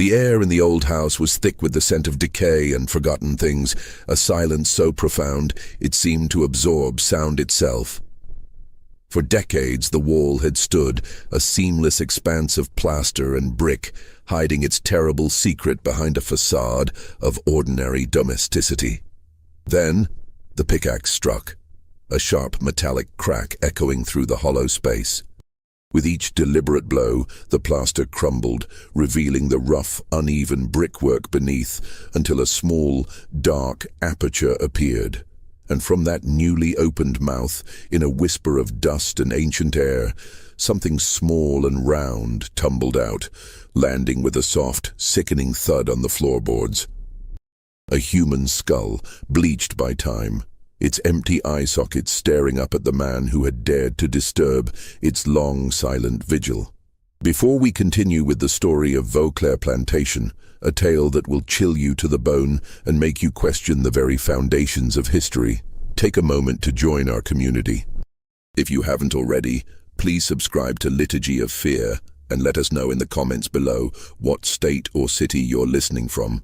The air in the old house was thick with the scent of decay and forgotten things, a silence so profound it seemed to absorb sound itself. For decades the wall had stood, a seamless expanse of plaster and brick, hiding its terrible secret behind a facade of ordinary domesticity. Then the pickaxe struck, a sharp metallic crack echoing through the hollow space. With each deliberate blow, the plaster crumbled, revealing the rough, uneven brickwork beneath, until a small, dark aperture appeared. And from that newly opened mouth, in a whisper of dust and ancient air, something small and round tumbled out, landing with a soft, sickening thud on the floorboards. A human skull, bleached by time, its empty eye sockets staring up at the man who had dared to disturb its long, silent vigil. Before we continue with the story of Vauclair Plantation, a tale that will chill you to the bone and make you question the very foundations of history, take a moment to join our community. If you haven't already, please subscribe to Liturgy of Fear and let us know in the comments below what state or city you're listening from.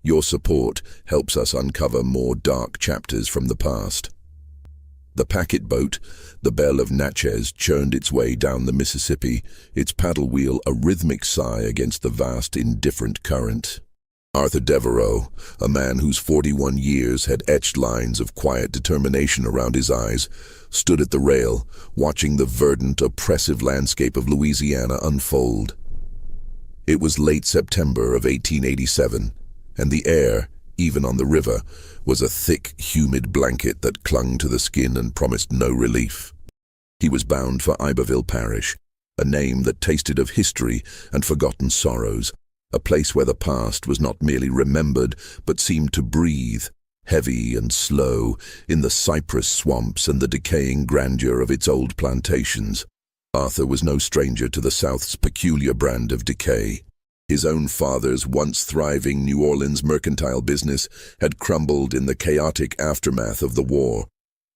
Your support helps us uncover more dark chapters from the past. The packet boat, the Belle of Natchez, churned its way down the Mississippi, its paddle wheel a rhythmic sigh against the vast, indifferent current. Arthur Devereux, a man whose 41 years had etched lines of quiet determination around his eyes, stood at the rail, watching the verdant, oppressive landscape of Louisiana unfold. It was late September of 1887, and the air, even on the river, was a thick, humid blanket that clung to the skin and promised no relief. He was bound for Iberville Parish, a name that tasted of history and forgotten sorrows, a place where the past was not merely remembered but seemed to breathe, heavy and slow, in the cypress swamps and the decaying grandeur of its old plantations. Arthur was no stranger to the South's peculiar brand of decay. His own father's once thriving New Orleans mercantile business had crumbled in the chaotic aftermath of the war,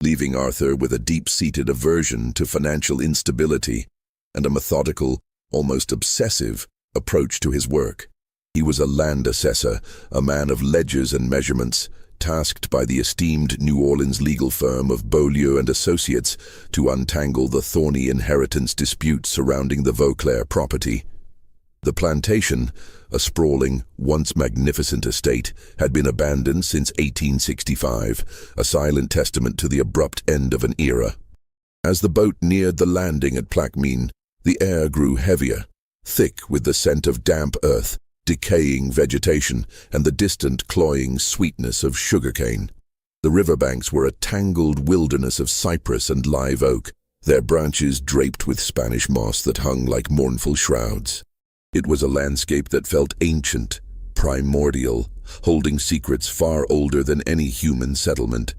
leaving Arthur with a deep-seated aversion to financial instability and a methodical, almost obsessive, approach to his work. He was a land assessor, a man of ledgers and measurements, tasked by the esteemed New Orleans legal firm of Beaulieu and Associates to untangle the thorny inheritance dispute surrounding the Vauclair property. The plantation, a sprawling, once magnificent estate, had been abandoned since 1865, a silent testament to the abrupt end of an era. As the boat neared the landing at Plaquemine, the air grew heavier, thick with the scent of damp earth, decaying vegetation, and the distant, cloying sweetness of sugarcane. The riverbanks were a tangled wilderness of cypress and live oak, their branches draped with Spanish moss that hung like mournful shrouds. It was a landscape that felt ancient, primordial, holding secrets far older than any human settlement.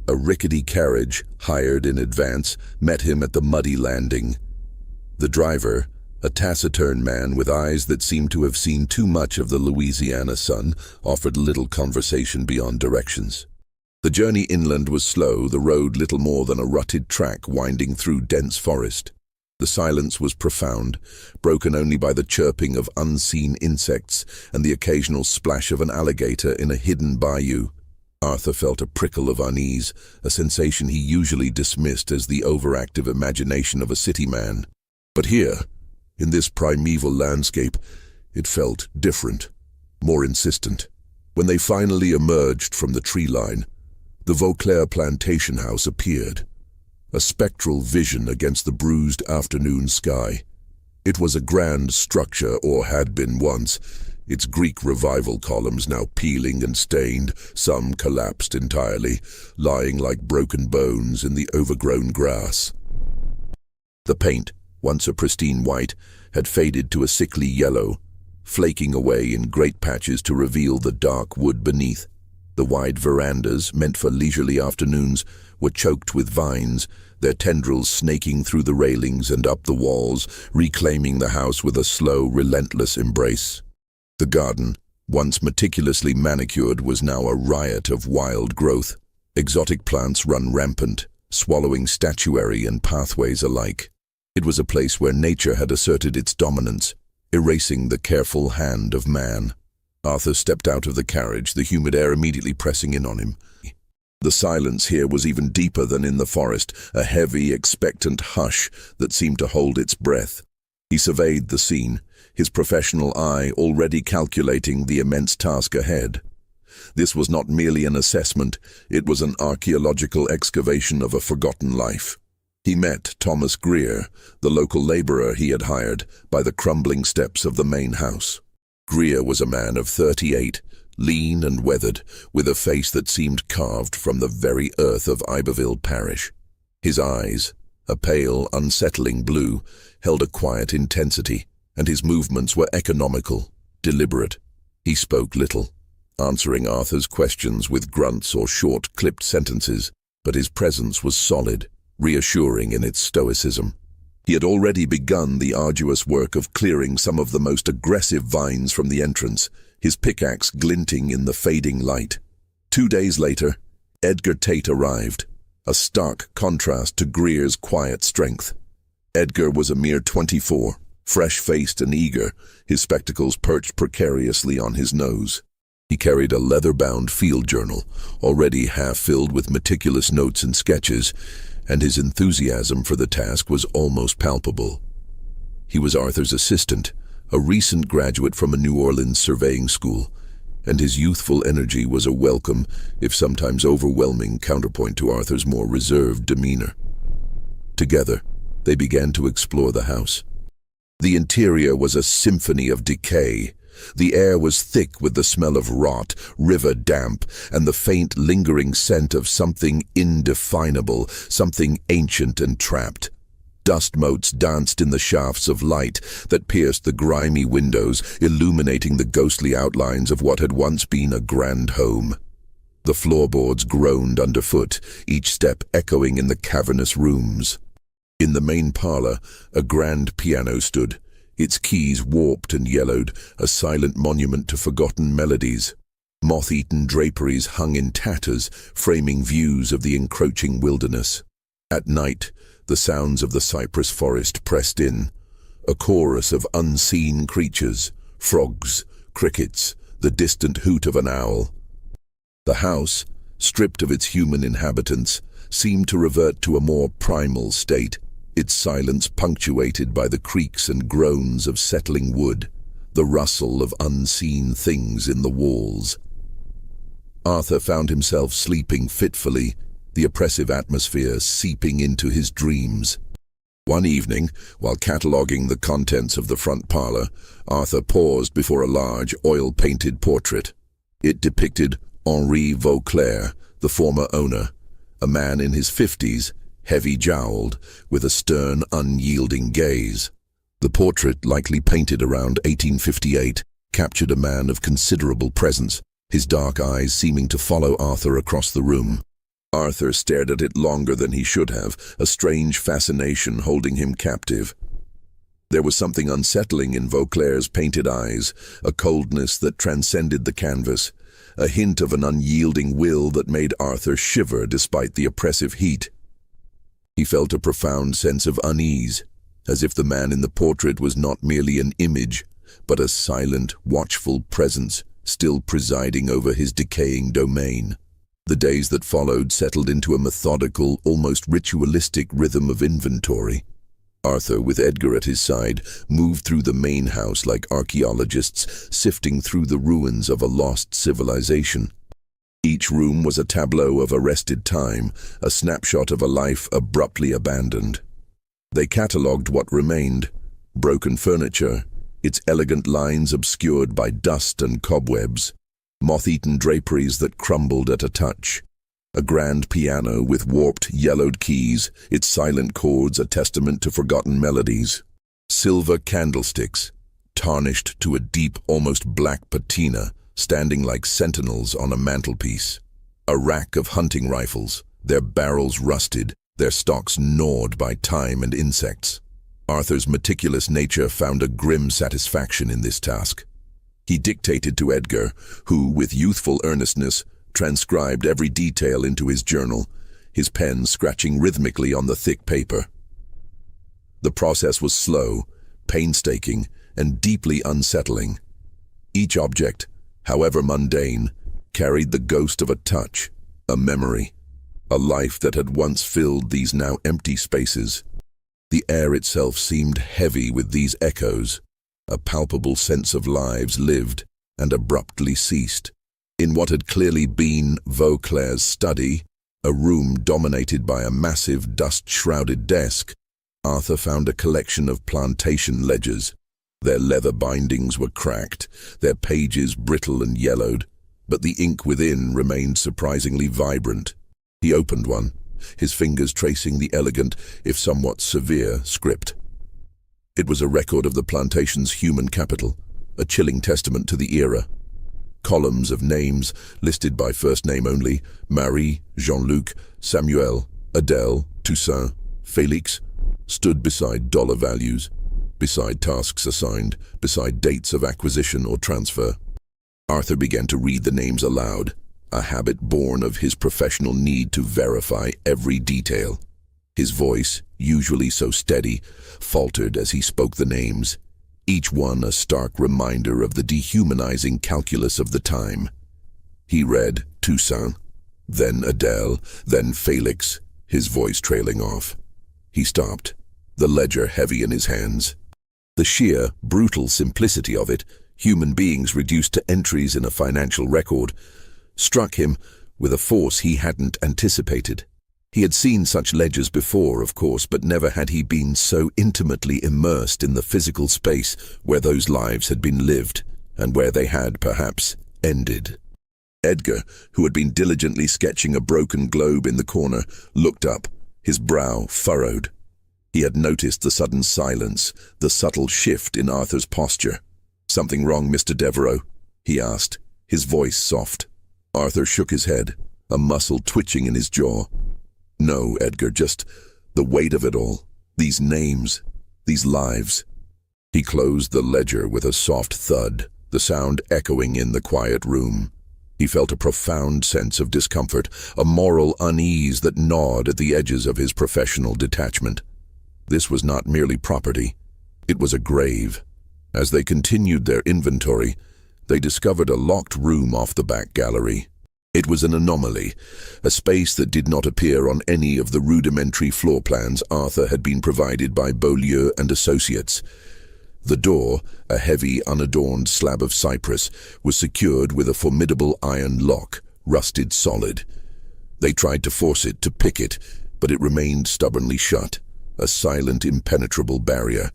A rickety carriage, hired in advance, met him at the muddy landing. The driver, a taciturn man with eyes that seemed to have seen too much of the Louisiana sun, offered little conversation beyond directions. The journey inland was slow, the road little more than a rutted track winding through dense forest. The silence was profound, broken only by the chirping of unseen insects and the occasional splash of an alligator in a hidden bayou. Arthur felt a prickle of unease, a sensation he usually dismissed as the overactive imagination of a city man. But here, in this primeval landscape, it felt different, more insistent. When they finally emerged from the tree line, the Vauclair plantation house appeared, a spectral vision against the bruised afternoon sky. It was a grand structure, or had been once, its Greek revival columns now peeling and stained, some collapsed entirely, lying like broken bones in the overgrown grass. The paint, once a pristine white, had faded to a sickly yellow, flaking away in great patches to reveal the dark wood beneath. The wide verandas, meant for leisurely afternoons, were choked with vines, their tendrils snaking through the railings and up the walls, reclaiming the house with a slow, relentless embrace. The garden, once meticulously manicured, was now a riot of wild growth. Exotic plants run rampant, swallowing statuary and pathways alike. It was a place where nature had asserted its dominance. erasing the careful hand of man. Arthur stepped out of the carriage, the humid air immediately pressing in on him. The silence here was even deeper than in the forest, a heavy, expectant hush that seemed to hold its breath. He surveyed the scene, his professional eye already calculating the immense task ahead. This was not merely an assessment, it was an archaeological excavation of a forgotten life. He met Thomas Greer, the local laborer he had hired, by the crumbling steps of the main house. Greer was a man of 38, lean and weathered, with a face that seemed carved from the very earth of Iberville Parish. His eyes, a pale, unsettling blue, held a quiet intensity, and his movements were economical, deliberate. He spoke little, answering Arthur's questions with grunts or short, clipped sentences, but his presence was solid, reassuring in its stoicism. He had already begun the arduous work of clearing some of the most aggressive vines from the entrance, his pickaxe glinting in the fading light. 2 days later, Edgar Tate arrived, a stark contrast to Greer's quiet strength. Edgar was a mere 24, fresh-faced and eager, his spectacles perched precariously on his nose. He carried a leather-bound field journal, already half-filled with meticulous notes and sketches, and his enthusiasm for the task was almost palpable. He was Arthur's assistant, a recent graduate from a New Orleans surveying school, and his youthful energy was a welcome, if sometimes overwhelming, counterpoint to Arthur's more reserved demeanor. Together, they began to explore the house. The interior was a symphony of decay. The air was thick with the smell of rot, river damp, and the faint, lingering scent of something indefinable, something ancient and trapped. Dust motes danced in the shafts of light that pierced the grimy windows, illuminating the ghostly outlines of what had once been a grand home. The floorboards groaned underfoot, each step echoing in the cavernous rooms. In the main parlor, a grand piano stood, its keys warped and yellowed, a silent monument to forgotten melodies. Moth-eaten draperies hung in tatters, framing views of the encroaching wilderness. At night, the sounds of the cypress forest pressed in, a chorus of unseen creatures, frogs, crickets, the distant hoot of an owl. The house, stripped of its human inhabitants, seemed to revert to a more primal state, its silence punctuated by the creaks and groans of settling wood, the rustle of unseen things in the walls. Arthur found himself sleeping fitfully, the oppressive atmosphere seeping into his dreams. One evening, while cataloguing the contents of the front parlor, Arthur paused before a large, oil-painted portrait. It depicted Henri Vauclair, the former owner, a man in his 50s, heavy-jowled, with a stern, unyielding gaze. The portrait, likely painted around 1858, captured a man of considerable presence, his dark eyes seeming to follow Arthur across the room. Arthur stared at it longer than he should have, a strange fascination holding him captive. There was something unsettling in Vauclair's painted eyes, a coldness that transcended the canvas, a hint of an unyielding will that made Arthur shiver despite the oppressive heat. He felt a profound sense of unease, as if the man in the portrait was not merely an image, but a silent, watchful presence still presiding over his decaying domain. The days that followed settled into a methodical, almost ritualistic rhythm of inventory. Arthur, with Edgar at his side, moved through the main house like archaeologists sifting through the ruins of a lost civilization. Each room was a tableau of arrested time, a snapshot of a life abruptly abandoned. They catalogued what remained: broken furniture, its elegant lines obscured by dust and cobwebs, moth-eaten draperies that crumbled at a touch, a grand piano with warped, yellowed keys, its silent chords a testament to forgotten melodies, silver candlesticks, tarnished to a deep, almost black patina, standing like sentinels on a mantelpiece, a rack of hunting rifles, their barrels rusted, their stocks gnawed by time and insects. Arthur's meticulous nature found a grim satisfaction in this task. He dictated to Edgar, who, with youthful earnestness, transcribed every detail into his journal, his pen scratching rhythmically on the thick paper. The process was slow, painstaking, and deeply unsettling. Each object, however mundane, carried the ghost of a touch, a memory, a life that had once filled these now empty spaces. The air itself seemed heavy with these echoes, a palpable sense of lives lived and abruptly ceased. In what had clearly been Vauclair's study, a room dominated by a massive dust-shrouded desk, Arthur found a collection of plantation ledgers. Their leather bindings were cracked, their pages brittle and yellowed, but the ink within remained surprisingly vibrant. He opened one, his fingers tracing the elegant, if somewhat severe, script. It was a record of the plantation's human capital, a chilling testament to the era. Columns of names, listed by first name only: Marie, Jean-Luc, Samuel, Adele, Toussaint, Félix, stood beside dollar values, beside tasks assigned, beside dates of acquisition or transfer. Arthur began to read the names aloud, a habit born of his professional need to verify every detail. His voice, usually so steady, faltered as he spoke the names, each one a stark reminder of the dehumanizing calculus of the time. He read Toussaint, then Adele, then Félix, his voice trailing off. He stopped, the ledger heavy in his hands. The sheer, brutal simplicity of it, human beings reduced to entries in a financial record, struck him with a force he hadn't anticipated. He had seen such ledgers before, of course, but never had he been so intimately immersed in the physical space where those lives had been lived, and where they had, perhaps, ended. Edgar, who had been diligently sketching a broken globe in the corner, looked up, his brow furrowed. He had noticed the sudden silence, the subtle shift in Arthur's posture. "Something wrong, Mr. Devereux?" he asked, his voice soft. Arthur shook his head, a muscle twitching in his jaw. "No, Edgar, just the weight of it all. These names, these lives." He closed the ledger with a soft thud, the sound echoing in the quiet room. He felt a profound sense of discomfort, a moral unease that gnawed at the edges of his professional detachment. This was not merely property, it was a grave. As they continued their inventory, they discovered a locked room off the back gallery. It was an anomaly, a space that did not appear on any of the rudimentary floor plans Arthur had been provided by Beaulieu and Associates. The door, a heavy, unadorned slab of cypress, was secured with a formidable iron lock, rusted solid. They tried to force it, to pick it, but it remained stubbornly shut, a silent, impenetrable barrier.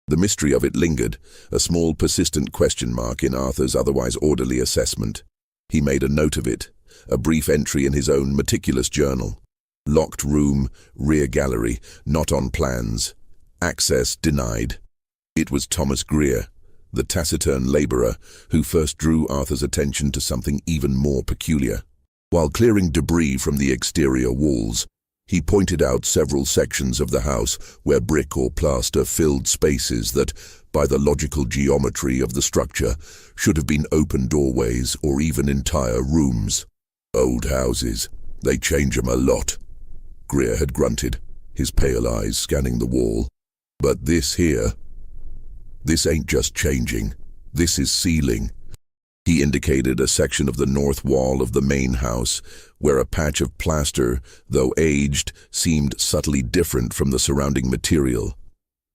The mystery of it lingered, a small, persistent question mark in Arthur's otherwise orderly assessment. He made a note of it, a brief entry in his own meticulous journal. Locked room, rear gallery, not on plans. Access denied. It was Thomas Greer, the taciturn labourer, who first drew Arthur's attention to something even more peculiar. While clearing debris from the exterior walls, he pointed out several sections of the house where brick or plaster filled spaces that, by the logical geometry of the structure, should have been open doorways or even entire rooms. "Old houses, they change 'em a lot," Greer had grunted, his pale eyes scanning the wall. "But this here, this ain't just changing, this is sealing." He indicated a section of the north wall of the main house, where a patch of plaster, though aged, seemed subtly different from the surrounding material.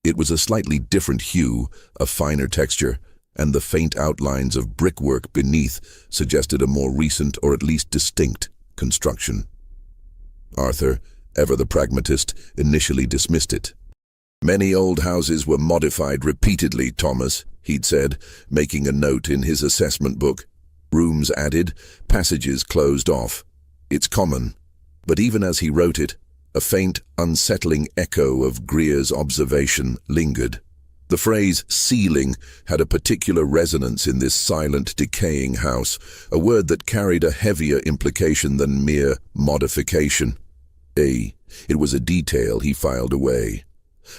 It was a slightly different hue, a finer texture, and the faint outlines of brickwork beneath suggested a more recent or at least distinct construction. Arthur, ever the pragmatist, initially dismissed it. "Many old houses were modified repeatedly, Thomas," he'd said, making a note in his assessment book. "Rooms added, passages closed off. It's common." But even as he wrote it, a faint, unsettling echo of Greer's observation lingered. The phrase "sealing" had a particular resonance in this silent, decaying house, a word that carried a heavier implication than mere modification. It was a detail he filed away.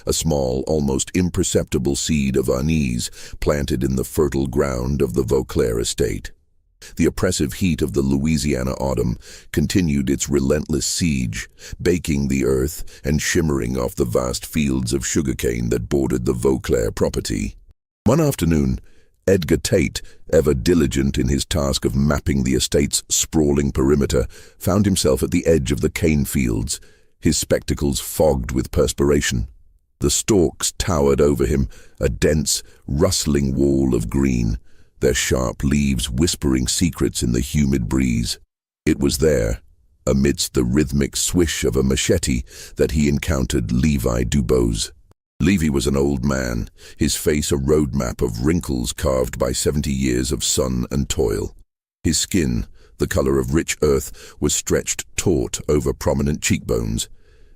A small, almost imperceptible seed of unease planted in the fertile ground of the Vauclair estate. The oppressive heat of the Louisiana autumn continued its relentless siege, baking the earth and shimmering off the vast fields of sugarcane that bordered the Vauclair property. One afternoon, Edgar Tate, ever diligent in his task of mapping the estate's sprawling perimeter, found himself at the edge of the cane fields, his spectacles fogged with perspiration. The stalks towered over him, a dense, rustling wall of green, their sharp leaves whispering secrets in the humid breeze. It was there, amidst the rhythmic swish of a machete, that he encountered Levi Dubose. Levi was an old man, his face a roadmap of wrinkles carved by 70 years of sun and toil. His skin, the color of rich earth, was stretched taut over prominent cheekbones,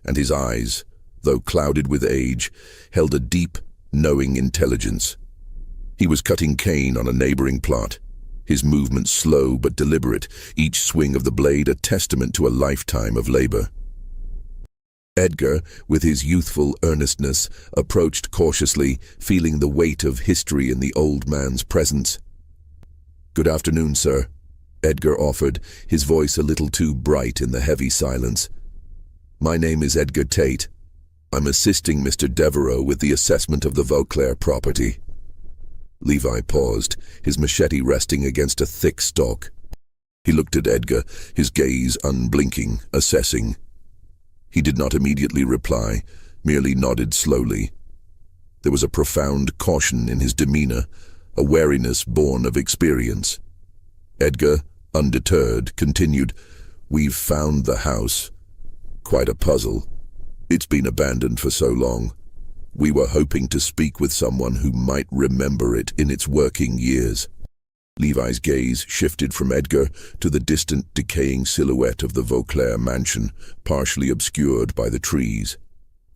and his eyes, though clouded with age, held a deep, knowing intelligence. He was cutting cane on a neighboring plot, his movements slow but deliberate, each swing of the blade a testament to a lifetime of labor. Edgar, with his youthful earnestness, approached cautiously, feeling the weight of history in the old man's presence. "Good afternoon, sir," Edgar offered, his voice a little too bright in the heavy silence. "My name is Edgar Tate. I'm assisting Mr. Devereaux with the assessment of the Vauclair property." Levi paused, his machete resting against a thick stalk. He looked at Edgar, his gaze unblinking, assessing. He did not immediately reply, merely nodded slowly. There was a profound caution in his demeanor, a wariness born of experience. Edgar, undeterred, continued, "We've found the house. Quite a puzzle. It's been abandoned for so long. We were hoping to speak with someone who might remember it in its working years." Levi's gaze shifted from Edgar to the distant, decaying silhouette of the Vauclair mansion, partially obscured by the trees.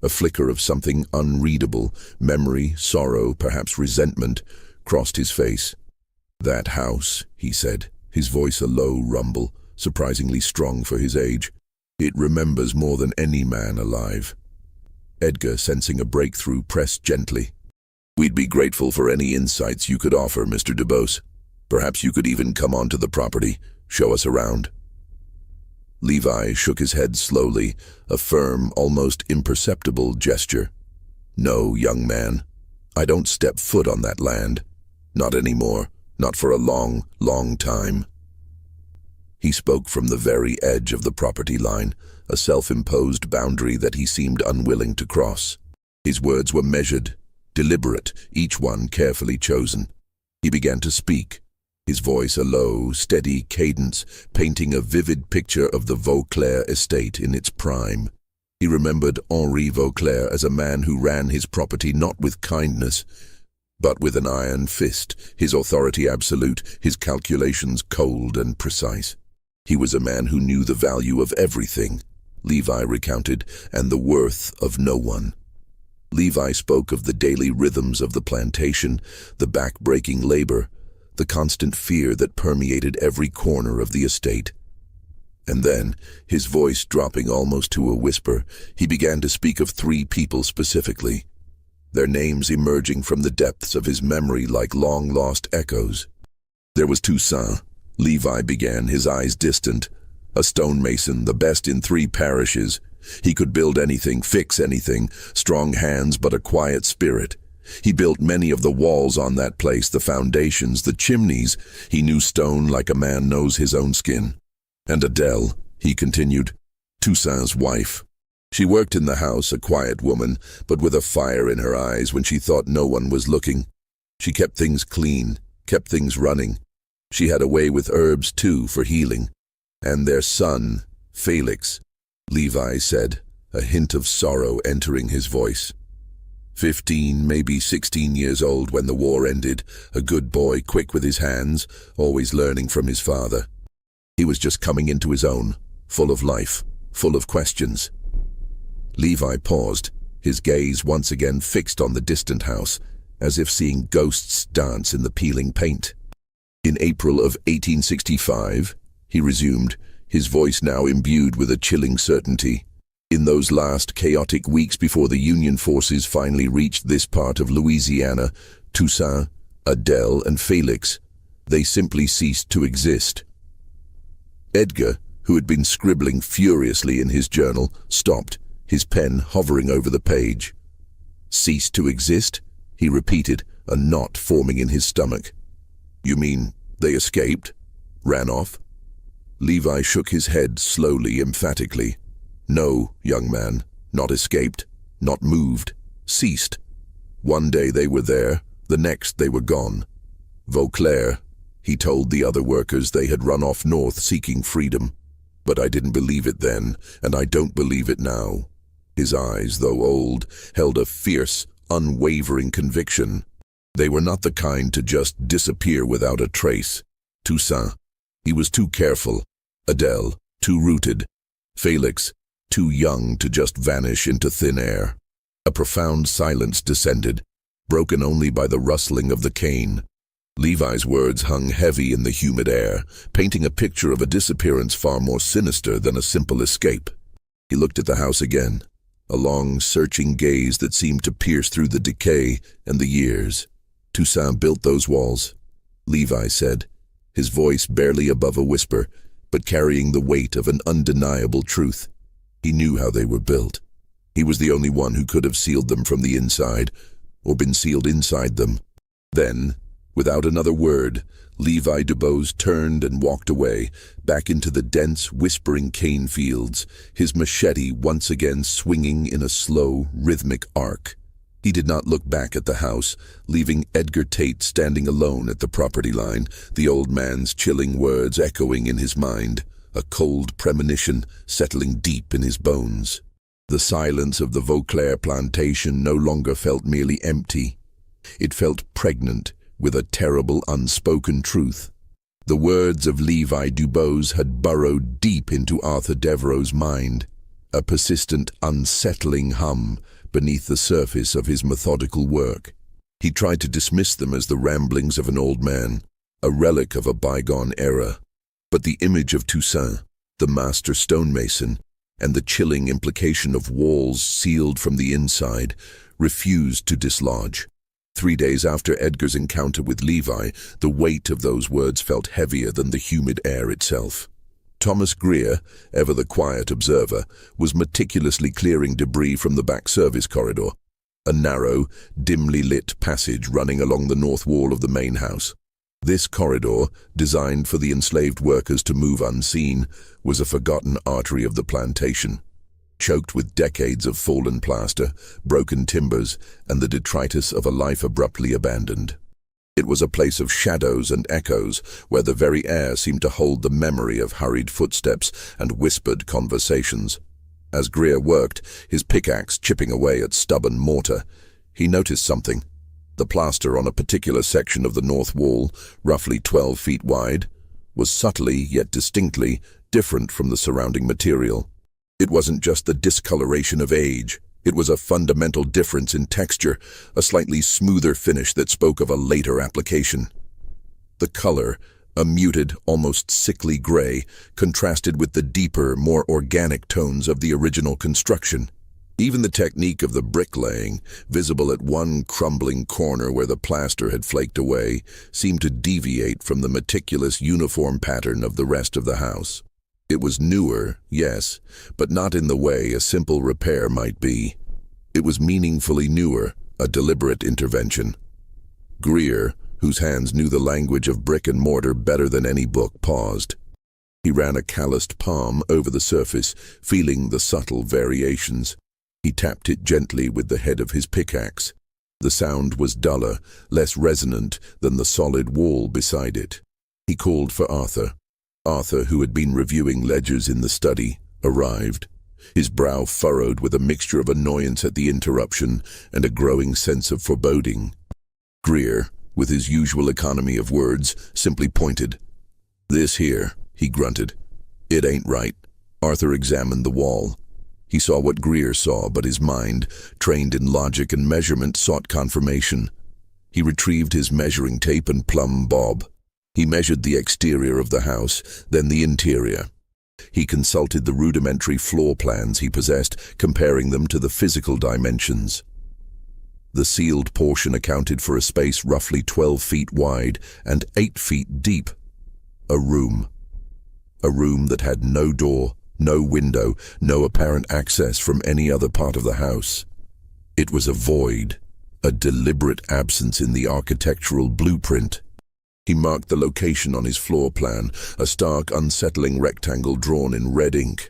A flicker of something unreadable, memory, sorrow, perhaps resentment, crossed his face. "That house," he said, his voice a low rumble, surprisingly strong for his age. "It remembers more than any man alive." Edgar, sensing a breakthrough, pressed gently. "We'd be grateful for any insights you could offer, Mr. Dubose. Perhaps you could even come onto the property, show us around." Levi shook his head slowly, a firm, almost imperceptible gesture. "No, young man. I don't step foot on that land. Not anymore. Not for a long, long time." He spoke from the very edge of the property line, a self-imposed boundary that he seemed unwilling to cross. His words were measured, deliberate, each one carefully chosen. He began to speak, his voice a low, steady cadence, painting a vivid picture of the Vauclair estate in its prime. He remembered Henri Vauclair as a man who ran his property not with kindness, but with an iron fist, his authority absolute, his calculations cold and precise. He was a man who knew the value of everything, Levi recounted, and the worth of no one. Levi spoke of the daily rhythms of the plantation, the back-breaking labor, the constant fear that permeated every corner of the estate. And then, his voice dropping almost to a whisper, he began to speak of 3 people specifically, their names emerging from the depths of his memory like long-lost echoes. "There was Toussaint," Levi began, his eyes distant, "a stonemason, the best in 3 parishes. He could build anything, fix anything, strong hands but a quiet spirit. He built many of the walls on that place, the foundations, the chimneys. He knew stone like a man knows his own skin." "And Adele," he continued, "Toussaint's wife. She worked in the house, a quiet woman, but with a fire in her eyes when she thought no one was looking. She kept things clean, kept things running. She had a way with herbs, too, for healing. And their son, Felix," Levi said, a hint of sorrow entering his voice. 15, maybe 16 years old when the war ended, a good boy, quick with his hands, always learning from his father. He was just coming into his own, full of life, full of questions. Levi paused, his gaze once again fixed on the distant house, as if seeing ghosts dance in the peeling paint. "In April of 1865, he resumed, his voice now imbued with a chilling certainty, "in those last chaotic weeks before the Union forces finally reached this part of Louisiana, Toussaint, Adele, and Felix, they simply ceased to exist." Edgar, who had been scribbling furiously in his journal, stopped, his pen hovering over the page. "Ceased to exist?" he repeated, a knot forming in his stomach. "You mean they escaped? Ran off?" Levi shook his head slowly, emphatically. "No, young man, not escaped, not moved, ceased. One day they were there, the next they were gone. Vauclair, he told the other workers they had run off north seeking freedom. But I didn't believe it then, and I don't believe it now." His eyes, though old, held a fierce, unwavering conviction. They were not the kind to just disappear without a trace. Toussaint, he was too careful. Adele, too rooted. Felix, too young to just vanish into thin air. A profound silence descended, broken only by the rustling of the cane. Levi's words hung heavy in the humid air, painting a picture of a disappearance far more sinister than a simple escape. He looked at the house again, a long, searching gaze that seemed to pierce through the decay and the years. "Toussaint built those walls," Levi said, his voice barely above a whisper, but carrying the weight of an undeniable truth. He knew how they were built. He was the only one who could have sealed them from the inside, or been sealed inside them. Then, without another word, Levi Dubose turned and walked away, back into the dense, whispering cane fields, his machete once again swinging in a slow, rhythmic arc. He did not look back at the house, leaving Edgar Tate standing alone at the property line, the old man's chilling words echoing in his mind, a cold premonition settling deep in his bones. The silence of the Vauclair plantation no longer felt merely empty. It felt pregnant with a terrible unspoken truth. The words of Levi Dubose had burrowed deep into Arthur Devereux's mind, a persistent, unsettling hum beneath the surface of his methodical work. He tried to dismiss them as the ramblings of an old man, a relic of a bygone era. But the image of Toussaint, the master stonemason, and the chilling implication of walls sealed from the inside refused to dislodge. 3 days after Edgar's encounter with Levi, the weight of those words felt heavier than the humid air itself. Thomas Greer, ever the quiet observer, was meticulously clearing debris from the back service corridor, a narrow, dimly lit passage running along the north wall of the main house. This corridor, designed for the enslaved workers to move unseen, was a forgotten artery of the plantation, choked with decades of fallen plaster, broken timbers, and the detritus of a life abruptly abandoned. It was a place of shadows and echoes, where the very air seemed to hold the memory of hurried footsteps and whispered conversations. As Greer worked, his pickaxe chipping away at stubborn mortar, he noticed something. The plaster on a particular section of the north wall, roughly 12 feet wide, was subtly yet distinctly different from the surrounding material. It wasn't just the discoloration of age. It was a fundamental difference in texture, a slightly smoother finish that spoke of a later application. The color, a muted, almost sickly gray, contrasted with the deeper, more organic tones of the original construction. Even the technique of the bricklaying, visible at one crumbling corner where the plaster had flaked away, seemed to deviate from the meticulous uniform pattern of the rest of the house. It was newer, yes, but not in the way a simple repair might be. It was meaningfully newer, a deliberate intervention. Greer, whose hands knew the language of brick and mortar better than any book, paused. He ran a calloused palm over the surface, feeling the subtle variations. He tapped it gently with the head of his pickaxe. The sound was duller, less resonant than the solid wall beside it. He called for Arthur. Arthur, who had been reviewing ledgers in the study, arrived, his brow furrowed with a mixture of annoyance at the interruption and a growing sense of foreboding. Greer, with his usual economy of words, simply pointed. "This here," he grunted. "It ain't right." Arthur examined the wall. He saw what Greer saw, but his mind, trained in logic and measurement, sought confirmation. He retrieved his measuring tape and plumb bob. He measured the exterior of the house, then the interior. He consulted the rudimentary floor plans he possessed, comparing them to the physical dimensions. The sealed portion accounted for a space roughly 12 feet wide and 8 feet deep. A room. A room that had no door, no window, no apparent access from any other part of the house. It was a void, a deliberate absence in the architectural blueprint. He marked the location on his floor plan, a stark, unsettling rectangle drawn in red ink.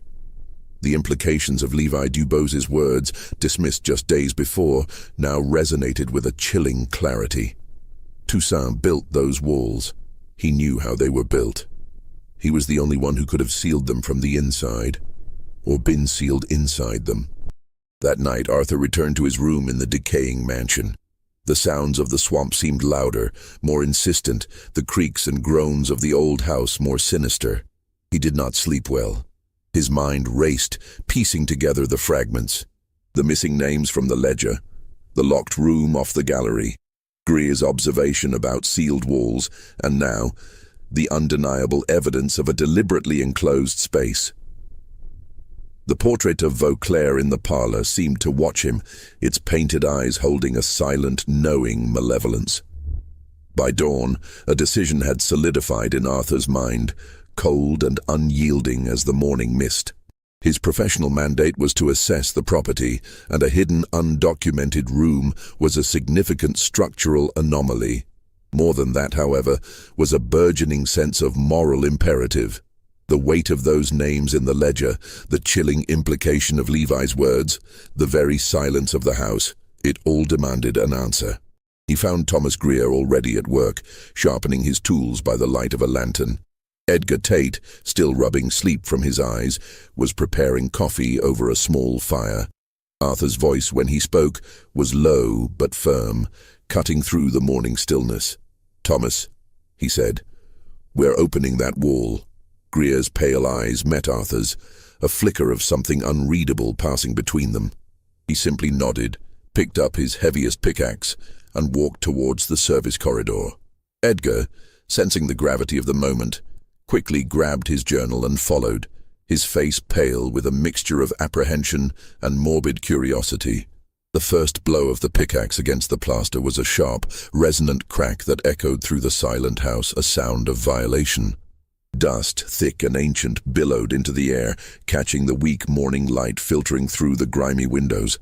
The implications of Levi Dubos's words, dismissed just days before, now resonated with a chilling clarity. Toussaint built those walls. He knew how they were built. He was the only one who could have sealed them from the inside, or been sealed inside them. That night, Arthur returned to his room in the decaying mansion. The sounds of the swamp seemed louder, more insistent, the creaks and groans of the old house more sinister. He did not sleep well. His mind raced, piecing together the fragments. The missing names from the ledger, the locked room off the gallery, Greer's observation about sealed walls, and now, the undeniable evidence of a deliberately enclosed space. The portrait of Vauclair in the parlor seemed to watch him, its painted eyes holding a silent, knowing malevolence. By dawn, a decision had solidified in Arthur's mind, cold and unyielding as the morning mist. His professional mandate was to assess the property, and a hidden, undocumented room was a significant structural anomaly. More than that, however, was a burgeoning sense of moral imperative. The weight of those names in the ledger, the chilling implication of Levi's words, the very silence of the house, it all demanded an answer. He found Thomas Greer already at work, sharpening his tools by the light of a lantern. Edgar Tate, still rubbing sleep from his eyes, was preparing coffee over a small fire. Arthur's voice, when he spoke, was low but firm, cutting through the morning stillness. "Thomas," he said, "we're opening that wall." Greer's pale eyes met Arthur's, a flicker of something unreadable passing between them. He simply nodded, picked up his heaviest pickaxe, and walked towards the service corridor. Edgar, sensing the gravity of the moment, quickly grabbed his journal and followed, his face pale with a mixture of apprehension and morbid curiosity. The first blow of the pickaxe against the plaster was a sharp, resonant crack that echoed through the silent house, a sound of violation. Dust, thick and ancient, billowed into the air, catching the weak morning light filtering through the grimy windows.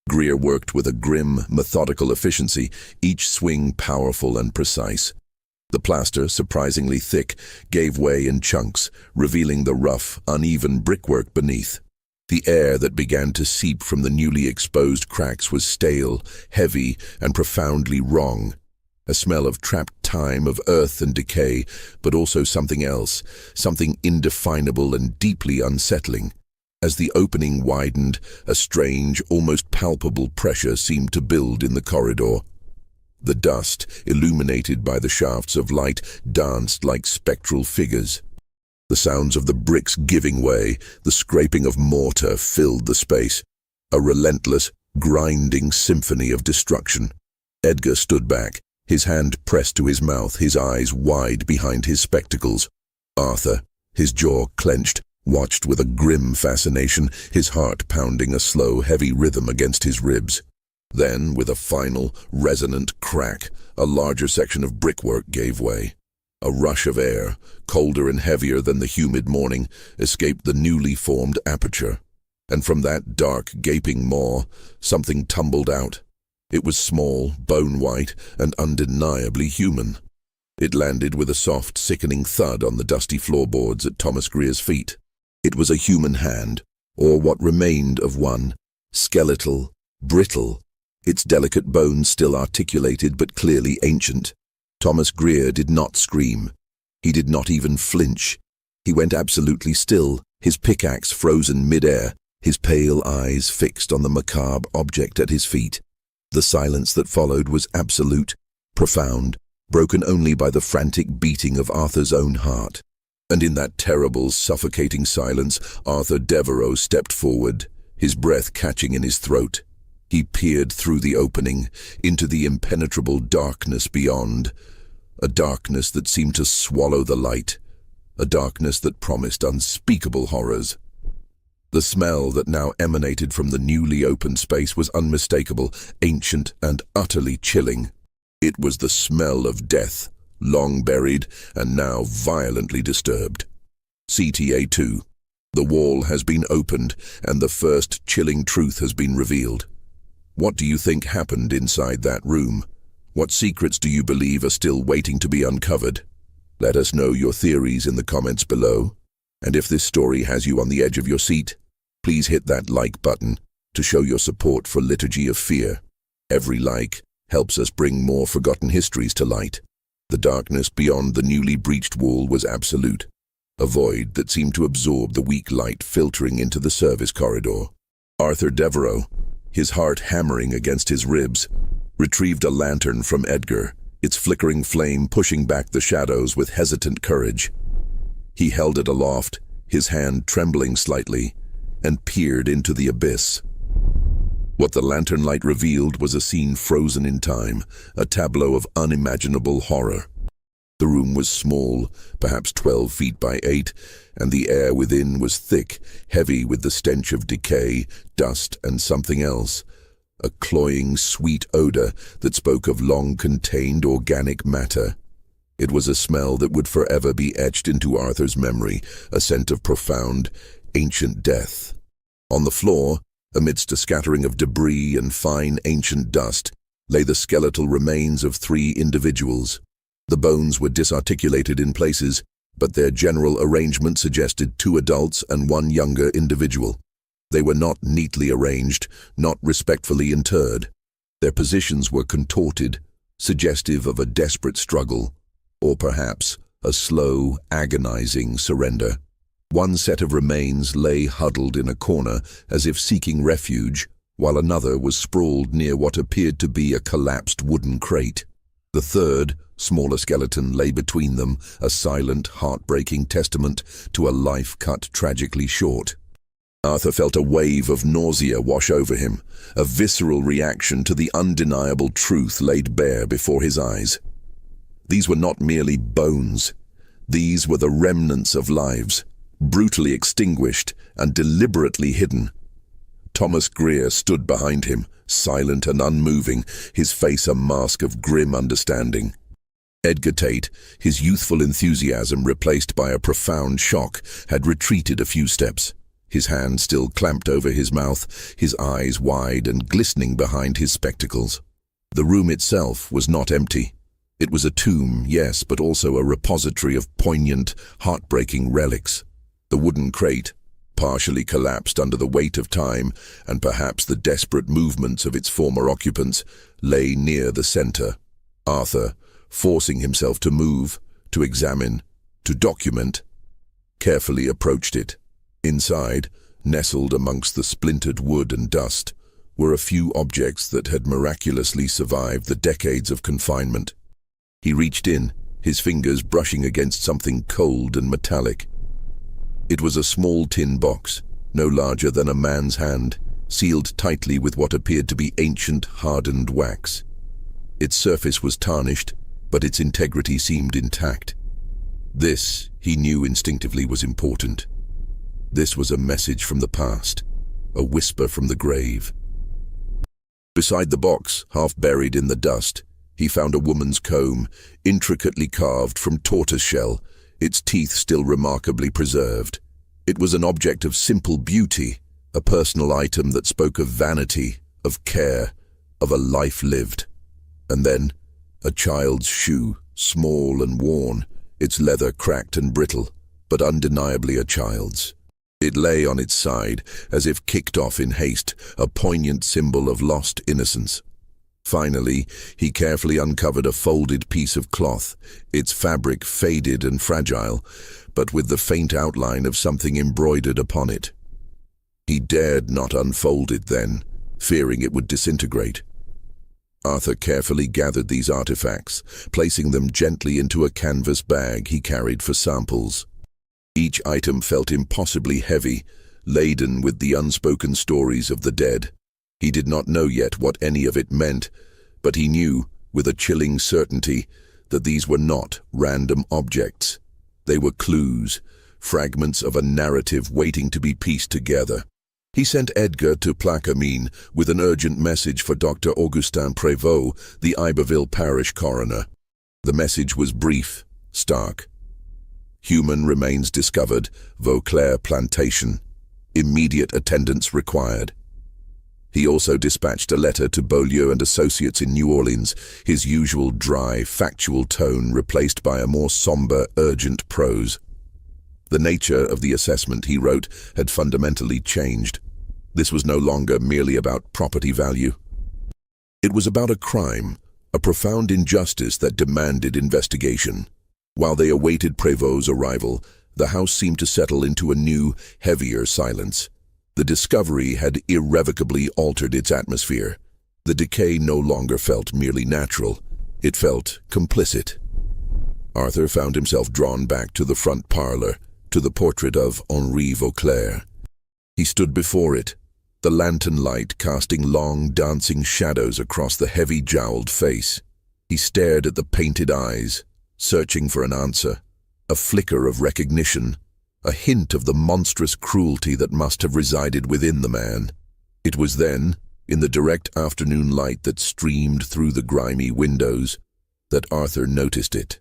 Greer worked with a grim, methodical efficiency, each swing powerful and precise. The plaster, surprisingly thick, gave way in chunks, revealing the rough, uneven brickwork beneath. The air that began to seep from the newly exposed cracks was stale, heavy, and profoundly wrong. A smell of trapped time, of earth and decay, but also something else, something indefinable and deeply unsettling. As the opening widened, a strange, almost palpable pressure seemed to build in the corridor. The dust, illuminated by the shafts of light, danced like spectral figures. The sounds of the bricks giving way, the scraping of mortar filled the space, a relentless, grinding symphony of destruction. Edgar stood back, his hand pressed to his mouth, his eyes wide behind his spectacles. Arthur, his jaw clenched, watched with a grim fascination, his heart pounding a slow, heavy rhythm against his ribs. Then, with a final, resonant crack, a larger section of brickwork gave way. A rush of air, colder and heavier than the humid morning, escaped the newly formed aperture. And from that dark, gaping maw, something tumbled out. It was small, bone-white, and undeniably human. It landed with a soft, sickening thud on the dusty floorboards at Thomas Greer's feet. It was a human hand, or what remained of one, skeletal, brittle, its delicate bones still articulated but clearly ancient. Thomas Greer did not scream. He did not even flinch. He went absolutely still, his pickaxe frozen mid-air, his pale eyes fixed on the macabre object at his feet. The silence that followed was absolute, profound, broken only by the frantic beating of Arthur's own heart. And in that terrible, suffocating silence, Arthur Devereux stepped forward, his breath catching in his throat. He peered through the opening, into the impenetrable darkness beyond, a darkness that seemed to swallow the light, a darkness that promised unspeakable horrors. The smell that now emanated from the newly opened space was unmistakable, ancient, and utterly chilling. It was the smell of death, long buried and now violently disturbed. CTA 2. The wall has been opened, and the first chilling truth has been revealed. What do you think happened inside that room? What secrets do you believe are still waiting to be uncovered? Let us know your theories in the comments below. And if this story has you on the edge of your seat, please hit that like button to show your support for Liturgy of Fear. Every like helps us bring more forgotten histories to light. The darkness beyond the newly breached wall was absolute, a void that seemed to absorb the weak light filtering into the service corridor. Arthur Devereux, his heart hammering against his ribs, retrieved a lantern from Edgar, its flickering flame pushing back the shadows with hesitant courage. He held it aloft, his hand trembling slightly, and peered into the abyss. What the lantern light revealed was a scene frozen in time, a tableau of unimaginable horror. The room was small, perhaps 12 feet by 8, and the air within was thick, heavy with the stench of decay, dust, and something else. A cloying, sweet odor that spoke of long-contained organic matter. It was a smell that would forever be etched into Arthur's memory, a scent of profound, ancient death. On the floor, amidst a scattering of debris and fine ancient dust, lay the skeletal remains of 3 individuals. The bones were disarticulated in places, but their general arrangement suggested 2 adults and 1 younger individual. They were not neatly arranged, not respectfully interred. Their positions were contorted, suggestive of a desperate struggle, or perhaps a slow, agonizing surrender. One set of remains lay huddled in a corner as if seeking refuge, while another was sprawled near what appeared to be a collapsed wooden crate. The third, smaller skeleton lay between them, a silent, heartbreaking testament to a life cut tragically short. Arthur felt a wave of nausea wash over him, a visceral reaction to the undeniable truth laid bare before his eyes. These were not merely bones. These were the remnants of lives, brutally extinguished and deliberately hidden. Thomas Greer stood behind him, silent and unmoving, his face a mask of grim understanding. Edgar Tate, his youthful enthusiasm replaced by a profound shock, had retreated a few steps. His hand still clamped over his mouth, his eyes wide and glistening behind his spectacles. The room itself was not empty. It was a tomb, yes, but also a repository of poignant, heartbreaking relics. The wooden crate, partially collapsed under the weight of time and perhaps the desperate movements of its former occupants, lay near the center. Arthur, forcing himself to move, to examine, to document, carefully approached it. Inside, nestled amongst the splintered wood and dust, were a few objects that had miraculously survived the decades of confinement. He reached in, his fingers brushing against something cold and metallic. It was a small tin box, no larger than a man's hand, sealed tightly with what appeared to be ancient, hardened wax. Its surface was tarnished, but its integrity seemed intact. This, he knew instinctively, was important. This was a message from the past, a whisper from the grave. Beside the box, half buried in the dust, he found a woman's comb, intricately carved from tortoiseshell, its teeth still remarkably preserved. It was an object of simple beauty, a personal item that spoke of vanity, of care, of a life lived. And then, a child's shoe, small and worn, its leather cracked and brittle, but undeniably a child's. It lay on its side, as if kicked off in haste, a poignant symbol of lost innocence. Finally, he carefully uncovered a folded piece of cloth, its fabric faded and fragile, but with the faint outline of something embroidered upon it. He dared not unfold it then, fearing it would disintegrate. Arthur carefully gathered these artifacts, placing them gently into a canvas bag he carried for samples. Each item felt impossibly heavy, laden with the unspoken stories of the dead. He did not know yet what any of it meant, but he knew, with a chilling certainty, that these were not random objects. They were clues, fragments of a narrative waiting to be pieced together. He sent Edgar to Plaquemine with an urgent message for Dr. Augustin Prévost, the Iberville parish coroner. The message was brief, stark. Human remains discovered, Vauclair Plantation. Immediate attendance required. He also dispatched a letter to Beaulieu and Associates in New Orleans, his usual dry, factual tone replaced by a more somber, urgent prose. The nature of the assessment, he wrote, had fundamentally changed. This was no longer merely about property value. It was about a crime, a profound injustice that demanded investigation. While they awaited Prévost's arrival, the house seemed to settle into a new, heavier silence. The discovery had irrevocably altered its atmosphere. The decay no longer felt merely natural. It felt complicit. Arthur found himself drawn back to the front parlor, to the portrait of Henri Vauclair. He stood before it, the lantern light casting long, dancing shadows across the heavy-jowled face. He stared at the painted eyes, searching for an answer, a flicker of recognition, a hint of the monstrous cruelty that must have resided within the man. It was then, in the direct afternoon light that streamed through the grimy windows, that Arthur noticed it.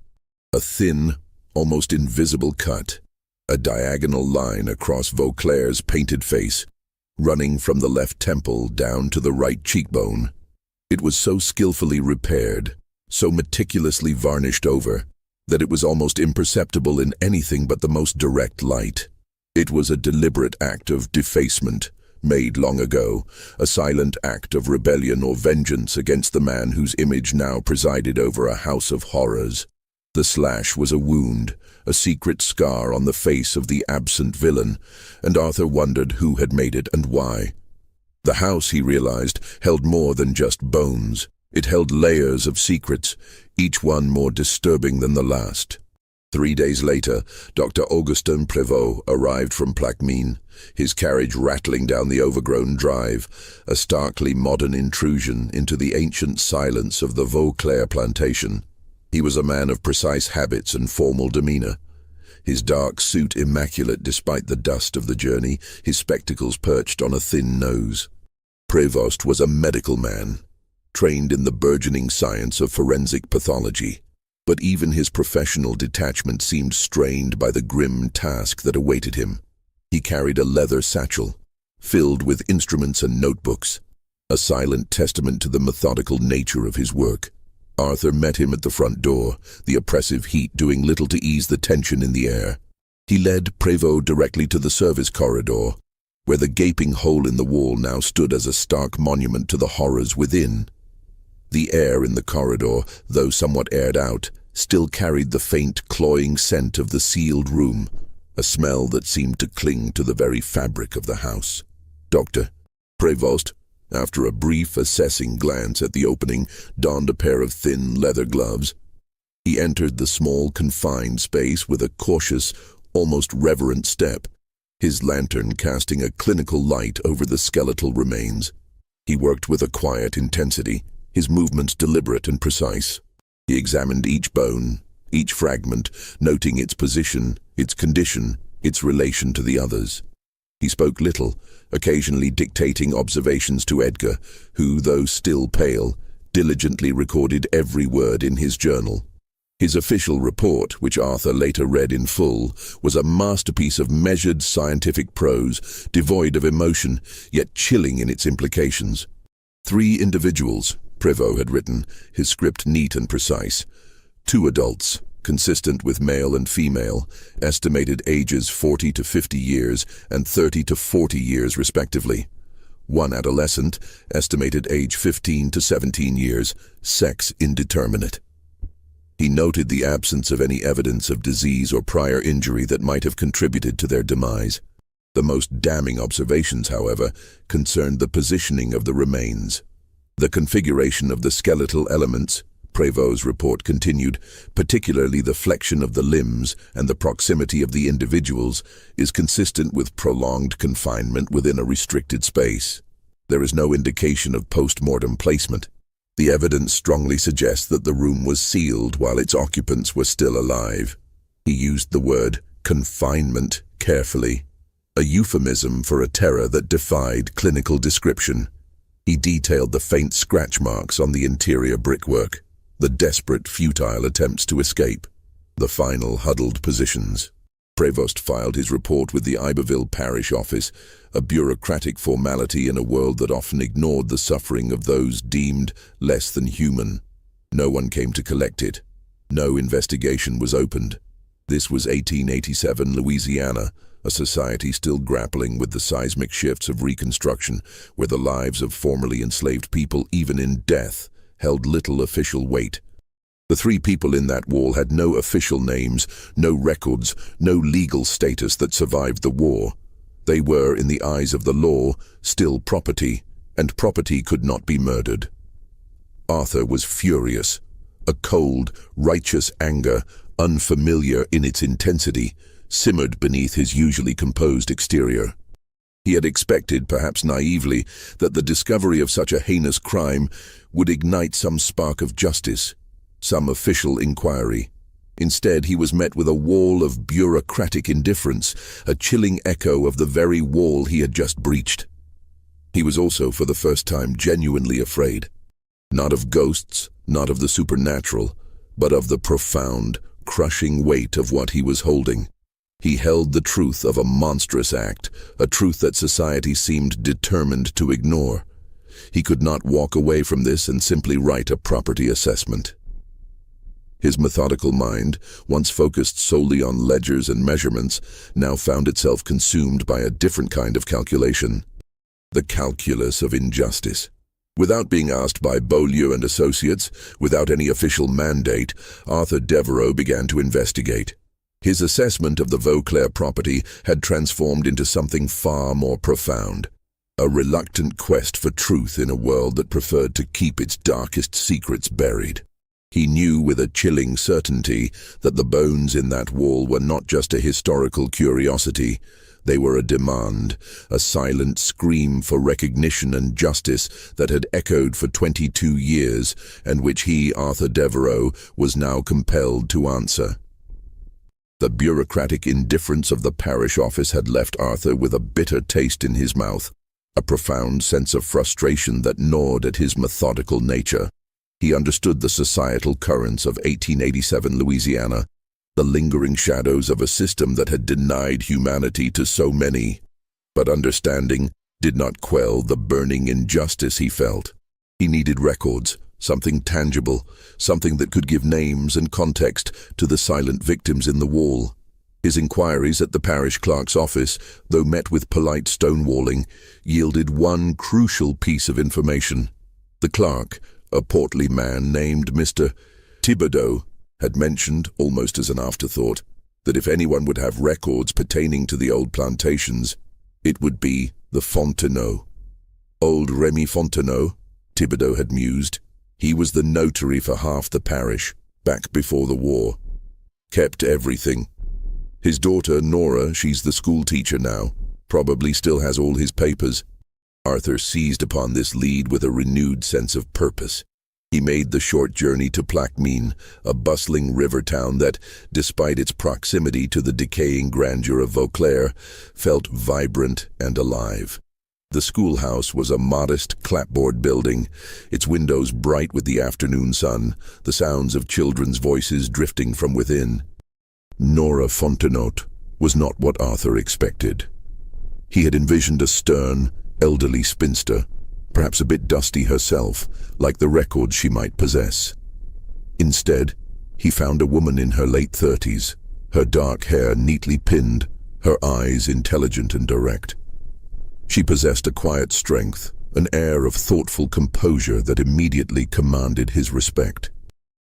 A thin, almost invisible cut, a diagonal line across Vauclair's painted face, running from the left temple down to the right cheekbone. It was so skillfully repaired, so meticulously varnished over, that it was almost imperceptible in anything but the most direct light. It was a deliberate act of defacement, made long ago, a silent act of rebellion or vengeance against the man whose image now presided over a house of horrors. The slash was a wound, a secret scar on the face of the absent villain, and Arthur wondered who had made it and why. The house, he realized, held more than just bones. It held layers of secrets, each one more disturbing than the last. 3 days later, Dr. Augustin Prévost arrived from Plaquemine, his carriage rattling down the overgrown drive, a starkly modern intrusion into the ancient silence of the Vauclair plantation. He was a man of precise habits and formal demeanor. His dark suit immaculate despite the dust of the journey, his spectacles perched on a thin nose. Prévost was a medical man, trained in the burgeoning science of forensic pathology. But even his professional detachment seemed strained by the grim task that awaited him. He carried a leather satchel, filled with instruments and notebooks, a silent testament to the methodical nature of his work. Arthur met him at the front door, the oppressive heat doing little to ease the tension in the air. He led Prévost directly to the service corridor, where the gaping hole in the wall now stood as a stark monument to the horrors within. The air in the corridor, though somewhat aired out, still carried the faint, cloying scent of the sealed room, a smell that seemed to cling to the very fabric of the house. Dr. Prévost, after a brief, assessing glance at the opening, donned a pair of thin leather gloves. He entered the small, confined space with a cautious, almost reverent step, his lantern casting a clinical light over the skeletal remains. He worked with a quiet intensity, his movements deliberate and precise. He examined each bone, each fragment, noting its position, its condition, its relation to the others. He spoke little, occasionally dictating observations to Edgar, who, though still pale, diligently recorded every word in his journal. His official report, which Arthur later read in full, was a masterpiece of measured scientific prose, devoid of emotion, yet chilling in its implications. 3 individuals, Prévost had written, his script neat and precise. 2 adults, consistent with male and female, estimated ages 40 to 50 years and 30 to 40 years respectively. 1 adolescent, estimated age 15 to 17 years, sex indeterminate. He noted the absence of any evidence of disease or prior injury that might have contributed to their demise. The most damning observations, however, concerned the positioning of the remains. The configuration of the skeletal elements, Prévost's report continued, particularly the flexion of the limbs and the proximity of the individuals, is consistent with prolonged confinement within a restricted space. There is no indication of post-mortem placement. The evidence strongly suggests that the room was sealed while its occupants were still alive. He used the word confinement carefully, a euphemism for a terror that defied clinical description. He detailed the faint scratch marks on the interior brickwork, the desperate, futile attempts to escape, the final huddled positions. Prevost filed his report with the Iberville Parish Office, a bureaucratic formality in a world that often ignored the suffering of those deemed less than human. No one came to collect it. No investigation was opened. This was 1887 Louisiana, a society still grappling with the seismic shifts of Reconstruction, where the lives of formerly enslaved people, even in death, held little official weight. The three people in that wall had no official names, no records, no legal status that survived the war. They were, in the eyes of the law, still property, and property could not be murdered. Arthur was furious. A cold, righteous anger, unfamiliar in its intensity, simmered beneath his usually composed exterior. He had expected, perhaps naively, that the discovery of such a heinous crime would ignite some spark of justice, some official inquiry. Instead, he was met with a wall of bureaucratic indifference, a chilling echo of the very wall he had just breached. He was also, for the first time, genuinely afraid. Not of ghosts, not of the supernatural, but of the profound, crushing weight of what he was holding. He held the truth of a monstrous act, a truth that society seemed determined to ignore. He could not walk away from this and simply write a property assessment. His methodical mind, once focused solely on ledgers and measurements, now found itself consumed by a different kind of calculation. The calculus of injustice. Without being asked by Beaulieu and Associates, without any official mandate, Arthur Devereux began to investigate. His assessment of the Vauclair property had transformed into something far more profound. A reluctant quest for truth in a world that preferred to keep its darkest secrets buried. He knew with a chilling certainty that the bones in that wall were not just a historical curiosity. They were a demand, a silent scream for recognition and justice that had echoed for 22 years and which he, Arthur Devereux, was now compelled to answer. The bureaucratic indifference of the parish office had left Arthur with a bitter taste in his mouth, a profound sense of frustration that gnawed at his methodical nature. He understood the societal currents of 1887 Louisiana, the lingering shadows of a system that had denied humanity to so many. But understanding did not quell the burning injustice he felt. He needed records, something tangible, something that could give names and context to the silent victims in the wall. His inquiries at the parish clerk's office, though met with polite stonewalling, yielded one crucial piece of information. The clerk, a portly man named Mr. Thibodeau, had mentioned, almost as an afterthought, that if anyone would have records pertaining to the old plantations, it would be the Fontenot. Old Remy Fontenot, Thibodeau had mused. He was the notary for half the parish, back before the war. Kept everything. His daughter, Nora, she's the school teacher now, probably still has all his papers. Arthur seized upon this lead with a renewed sense of purpose. He made the short journey to Plaquemine, a bustling river town that, despite its proximity to the decaying grandeur of Vauclair, felt vibrant and alive. The schoolhouse was a modest, clapboard building, its windows bright with the afternoon sun, the sounds of children's voices drifting from within. Nora Fontenot was not what Arthur expected. He had envisioned a stern, elderly spinster, perhaps a bit dusty herself, like the records she might possess. Instead, he found a woman in her late 30s, her dark hair neatly pinned, her eyes intelligent and direct. She possessed a quiet strength, an air of thoughtful composure that immediately commanded his respect.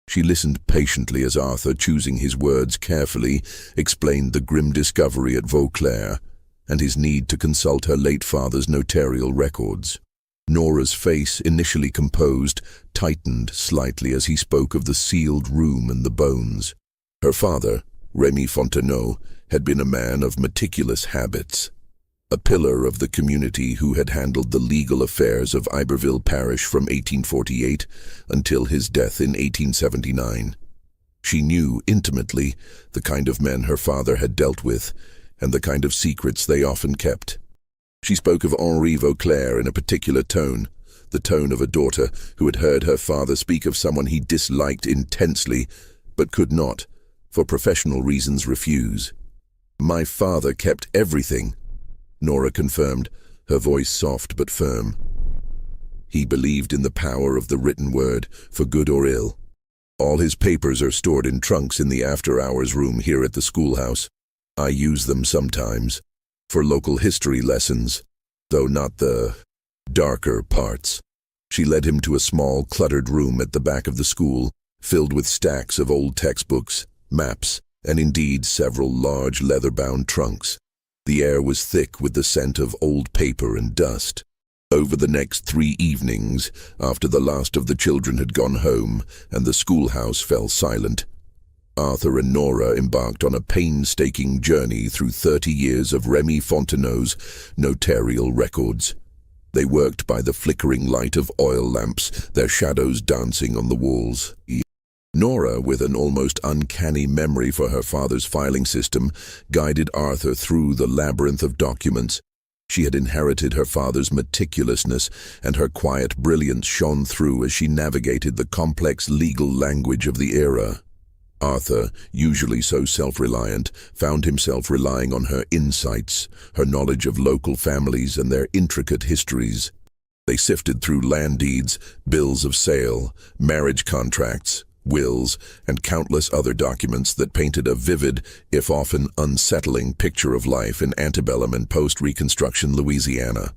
She listened patiently as Arthur, choosing his words carefully, explained the grim discovery at Vauclair and his need to consult her late father's notarial records. Nora's face, initially composed, tightened slightly as he spoke of the sealed room and the bones. Her father, Remy Fontenot, had been a man of meticulous habits, a pillar of the community who had handled the legal affairs of Iberville Parish from 1848 until his death in 1879. She knew intimately the kind of men her father had dealt with and the kind of secrets they often kept. She spoke of Henri Vauclair in a particular tone, the tone of a daughter who had heard her father speak of someone he disliked intensely, but could not, for professional reasons, refuse. My father kept everything, Nora confirmed, her voice soft but firm. He believed in the power of the written word, for good or ill. All his papers are stored in trunks in the after-hours room here at the schoolhouse. I use them sometimes, for local history lessons, though not the darker parts. She led him to a small, cluttered room at the back of the school, filled with stacks of old textbooks, maps, and indeed several large leather-bound trunks. The air was thick with the scent of old paper and dust. Over the next 3 evenings, after the last of the children had gone home and the schoolhouse fell silent, Arthur and Nora embarked on a painstaking journey through 30 years of Remy Fontenot's notarial records. They worked by the flickering light of oil lamps, their shadows dancing on the walls. Nora, with an almost uncanny memory for her father's filing system, guided Arthur through the labyrinth of documents. She had inherited her father's meticulousness, and her quiet brilliance shone through as she navigated the complex legal language of the era. Arthur, usually so self-reliant, found himself relying on her insights, her knowledge of local families and their intricate histories. They sifted through land deeds, bills of sale, marriage contracts, wills, and countless other documents that painted a vivid, if often unsettling, picture of life in antebellum and post-Reconstruction Louisiana.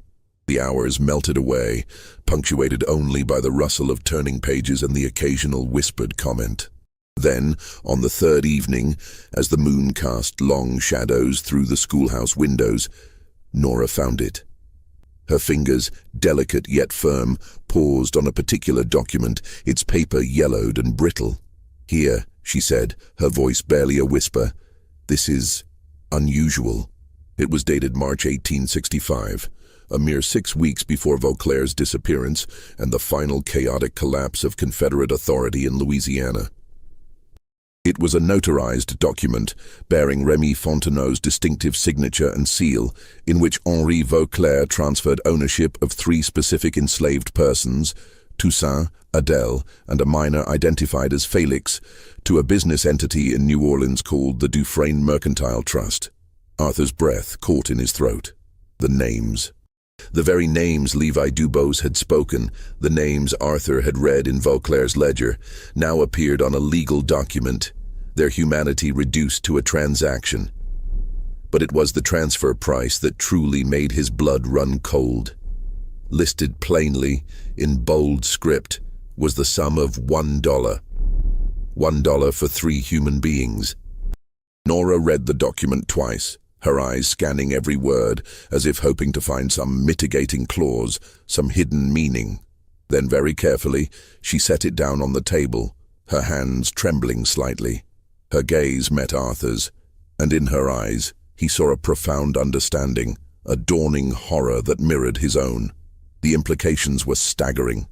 The hours melted away, punctuated only by the rustle of turning pages and the occasional whispered comment. Then, on the 3rd evening, as the moon cast long shadows through the schoolhouse windows, Nora found it. Her fingers, delicate yet firm, paused on a particular document, its paper yellowed and brittle. "Here," she said, her voice barely a whisper. "This is unusual." It was dated March 1865, a mere 6 weeks before Vauclair's disappearance and the final chaotic collapse of Confederate authority in Louisiana. It was a notarized document bearing Remy Fontenot's distinctive signature and seal, in which Henri Vauclair transferred ownership of 3 specific enslaved persons, Toussaint, Adele, and a minor identified as Felix, to a business entity in New Orleans called the Dufresne Mercantile Trust. Arthur's breath caught in his throat. The names. The very names Levi Dubose had spoken, the names Arthur had read in Vauclair's ledger, now appeared on a legal document, their humanity reduced to a transaction. But it was the transfer price that truly made his blood run cold. Listed plainly, in bold script, was the sum of $1. $1 for 3 human beings. Nora read the document twice, her eyes scanning every word, as if hoping to find some mitigating clause, some hidden meaning. Then very carefully, she set it down on the table, her hands trembling slightly. Her gaze met Arthur's, and in her eyes he saw a profound understanding, a dawning horror that mirrored his own. The implications were staggering.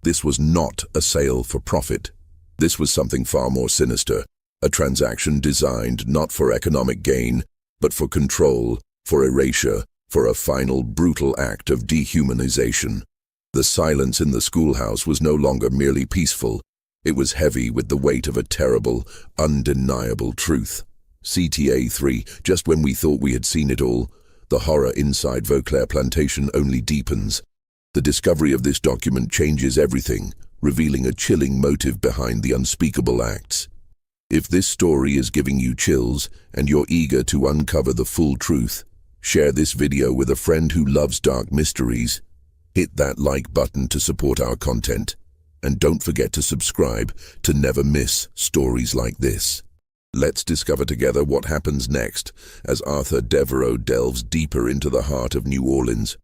This was not a sale for profit. This was something far more sinister, a transaction designed not for economic gain, but for control, for erasure, for a final brutal act of dehumanization. The silence in the schoolhouse was no longer merely peaceful. It was heavy with the weight of a terrible, undeniable truth. CTA 3, just when we thought we had seen it all, the horror inside Vauclair Plantation only deepens. The discovery of this document changes everything, revealing a chilling motive behind the unspeakable acts. If this story is giving you chills and you're eager to uncover the full truth, share this video with a friend who loves dark mysteries. Hit that like button to support our content. And don't forget to subscribe to never miss stories like this. Let's discover together what happens next as Arthur Devereux delves deeper into the heart of New Orleans.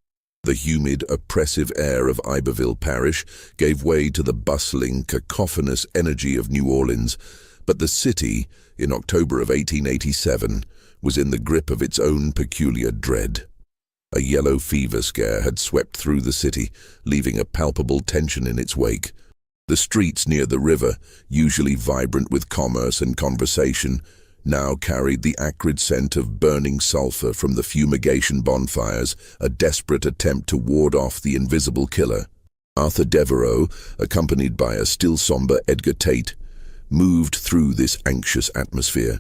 The humid, oppressive air of Iberville Parish gave way to the bustling, cacophonous energy of New Orleans, but the city, in October of 1887, was in the grip of its own peculiar dread. A yellow fever scare had swept through the city, leaving a palpable tension in its wake. The streets near the river, usually vibrant with commerce and conversation, now carried the acrid scent of burning sulfur from the fumigation bonfires, a desperate attempt to ward off the invisible killer. Arthur Devereux, accompanied by a still somber Edgar Tate, moved through this anxious atmosphere,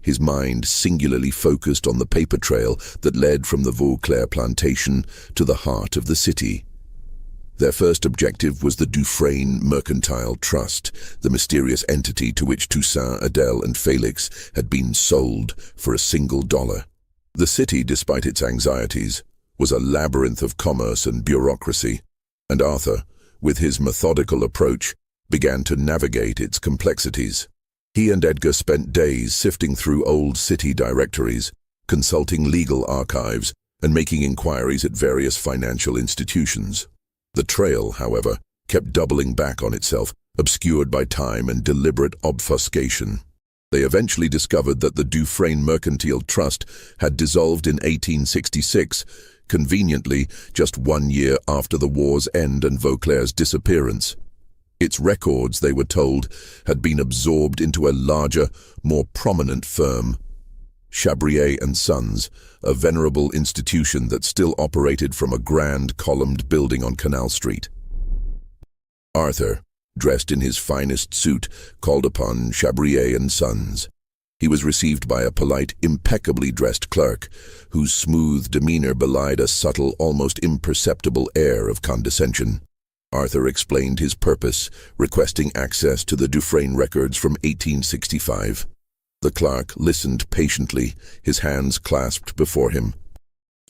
his mind singularly focused on the paper trail that led from the Vauclair plantation to the heart of the city. Their first objective was the Dufresne Mercantile Trust, the mysterious entity to which Toussaint, Adèle, and Félix had been sold for $1. The city, despite its anxieties, was a labyrinth of commerce and bureaucracy, and Arthur, with his methodical approach, began to navigate its complexities. He and Edgar spent days sifting through old city directories, consulting legal archives, and making inquiries at various financial institutions. The trail, however, kept doubling back on itself, obscured by time and deliberate obfuscation. They eventually discovered that the Dufresne Mercantile Trust had dissolved in 1866, conveniently just 1 year after the war's end and Vauclair's disappearance. Its records, they were told, had been absorbed into a larger, more prominent firm, Chabrier & Sons, a venerable institution that still operated from a grand columned building on Canal Street. Arthur, dressed in his finest suit, called upon Chabrier & Sons. He was received by a polite, impeccably dressed clerk, whose smooth demeanor belied a subtle, almost imperceptible air of condescension. Arthur explained his purpose, requesting access to the Dufresne records from 1865. The clerk listened patiently, his hands clasped before him.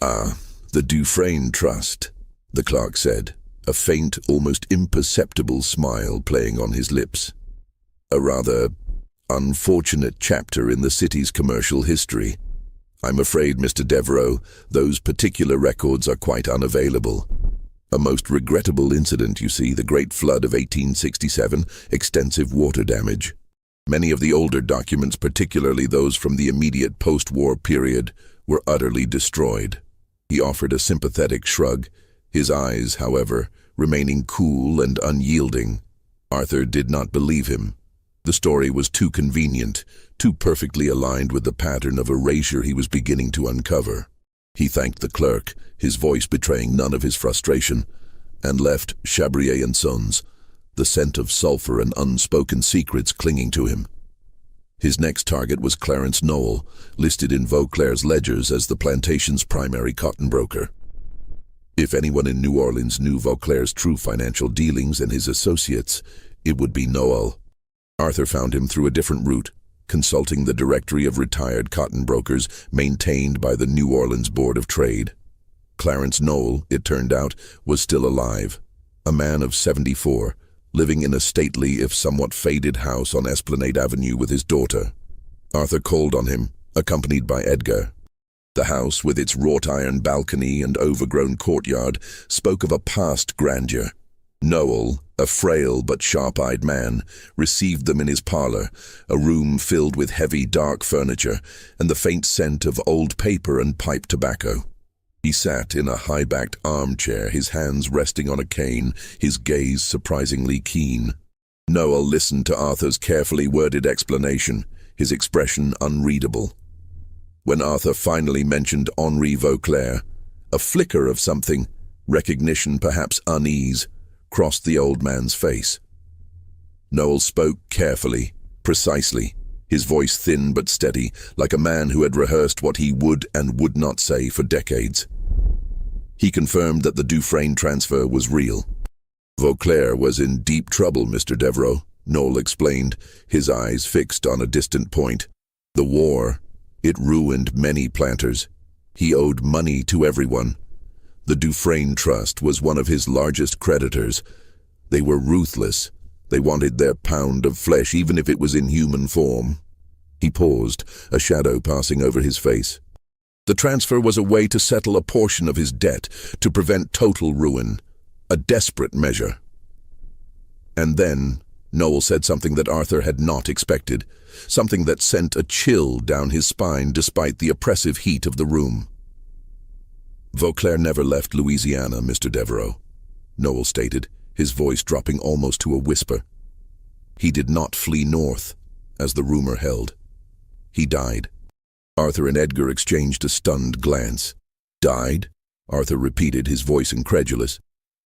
"Ah, the Dufresne Trust," the clerk said, a faint, almost imperceptible smile playing on his lips. "A rather unfortunate chapter in the city's commercial history. I'm afraid, Mr. Devereux, those particular records are quite unavailable. A most regrettable incident, you see, the Great Flood of 1867, extensive water damage. Many of the older documents, particularly those from the immediate post-war period, were utterly destroyed." He offered a sympathetic shrug, his eyes, however, remaining cool and unyielding. Arthur did not believe him. The story was too convenient, too perfectly aligned with the pattern of erasure he was beginning to uncover. He thanked the clerk, his voice betraying none of his frustration, and left Chabrier & Sons, the scent of sulfur and unspoken secrets clinging to him. His next target was Clarence Noel, listed in Vauclair's ledgers as the Plantation's primary cotton broker. If anyone in New Orleans knew Vauclair's true financial dealings and his associates, it would be Noel. Arthur found him through a different route, consulting the directory of retired cotton brokers maintained by the New Orleans Board of Trade. Clarence Noel, it turned out, was still alive, a man of 74, living in a stately, if somewhat faded house on Esplanade Avenue with his daughter. Arthur called on him, accompanied by Edgar. The house, with its wrought-iron balcony and overgrown courtyard, spoke of a past grandeur. Noel, a frail but sharp-eyed man, received them in his parlor, a room filled with heavy, dark furniture and the faint scent of old paper and pipe tobacco. He sat in a high-backed armchair, his hands resting on a cane, his gaze surprisingly keen. Noel listened to Arthur's carefully worded explanation, his expression unreadable. When Arthur finally mentioned Henri Vauclair, a flicker of something, recognition, perhaps unease, crossed the old man's face. Noel spoke carefully, precisely, his voice thin but steady, like a man who had rehearsed what he would and would not say for decades. He confirmed that the Dufresne transfer was real. "Vauclair was in deep trouble, Mr. Devereux," Noel explained, his eyes fixed on a distant point. "The war, it ruined many planters. He owed money to everyone. The Dufresne Trust was one of his largest creditors. They were ruthless. They wanted their pound of flesh, even if it was in human form." He paused, a shadow passing over his face. The transfer was a way to settle a portion of his debt, to prevent total ruin. A desperate measure. And then Noel said something that Arthur had not expected, something that sent a chill down his spine despite the oppressive heat of the room. "Vauclair never left Louisiana, Mr. Devereux," Noel stated, his voice dropping almost to a whisper. "He did not flee north, as the rumor held. He died." Arthur and Edgar exchanged a stunned glance. "Died?" Arthur repeated, his voice incredulous.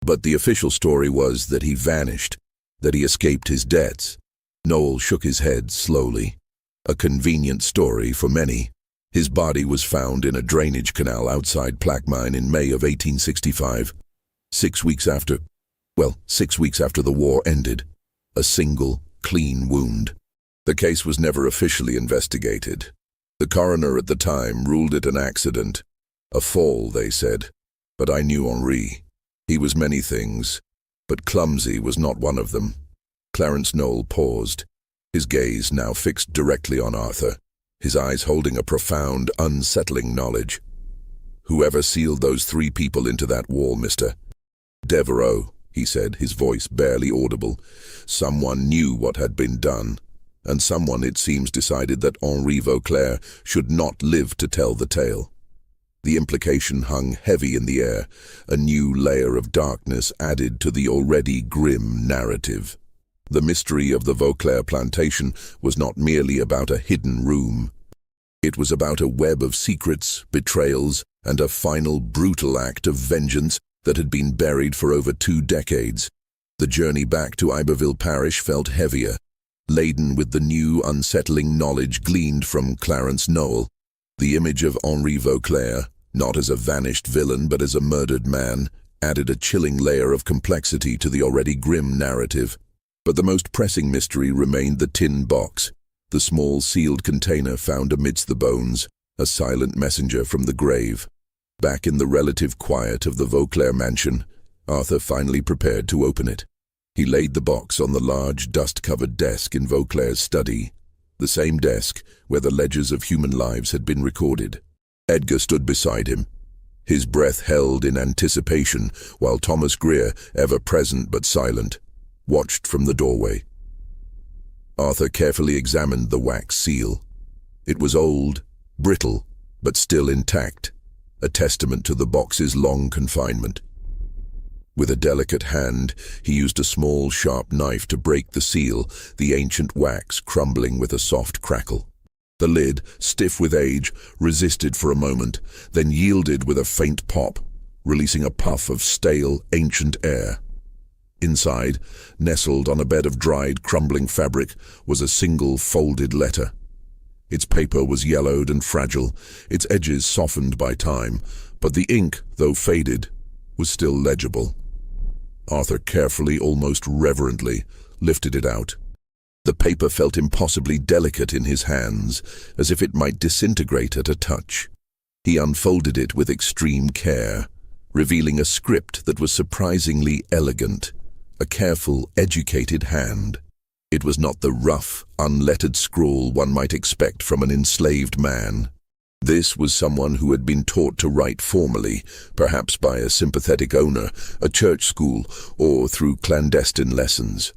But the official story was that he vanished, that he escaped his debts. Noel shook his head slowly. A convenient story for many. His body was found in a drainage canal outside Plaquemine in May of 1865, 6 weeks after the war ended. A single, clean wound. The case was never officially investigated. The coroner at the time ruled it an accident. A fall, they said. But I knew Henri. He was many things, but clumsy was not one of them. Clarence Knowle paused, his gaze now fixed directly on Arthur, his eyes holding a profound, unsettling knowledge. Whoever sealed those 3 people into that wall, Mr. Devereux, he said, his voice barely audible. Someone knew what had been done, and someone, it seems, decided that Henri Vauclair should not live to tell the tale. The implication hung heavy in the air, a new layer of darkness added to the already grim narrative. The mystery of the Vauclair plantation was not merely about a hidden room. It was about a web of secrets, betrayals, and a final brutal act of vengeance that had been buried for over 2 decades. The journey back to Iberville Parish felt heavier, laden with the new, unsettling knowledge gleaned from Clarence Knowle. The image of Henri Vauclair, not as a vanished villain but as a murdered man, added a chilling layer of complexity to the already grim narrative. But the most pressing mystery remained the tin box, the small sealed container found amidst the bones, a silent messenger from the grave. Back in the relative quiet of the Vauclair mansion, Arthur finally prepared to open it. He laid the box on the large, dust-covered desk in Vauclair's study, the same desk where the ledgers of human lives had been recorded. Edgar stood beside him, his breath held in anticipation, while Thomas Greer, ever present but silent, watched from the doorway. Arthur carefully examined the wax seal. It was old, brittle, but still intact, a testament to the box's long confinement. With a delicate hand, he used a small, sharp knife to break the seal, the ancient wax crumbling with a soft crackle. The lid, stiff with age, resisted for a moment, then yielded with a faint pop, releasing a puff of stale, ancient air. Inside, nestled on a bed of dried, crumbling fabric, was a single folded letter. Its paper was yellowed and fragile, its edges softened by time, but the ink, though faded, was still legible. Arthur carefully, almost reverently, lifted it out. The paper felt impossibly delicate in his hands, as if it might disintegrate at a touch. He unfolded it with extreme care, revealing a script that was surprisingly elegant, a careful, educated hand. It was not the rough, unlettered scrawl one might expect from an enslaved man. This was someone who had been taught to write formally, perhaps by a sympathetic owner, a church school, or through clandestine lessons.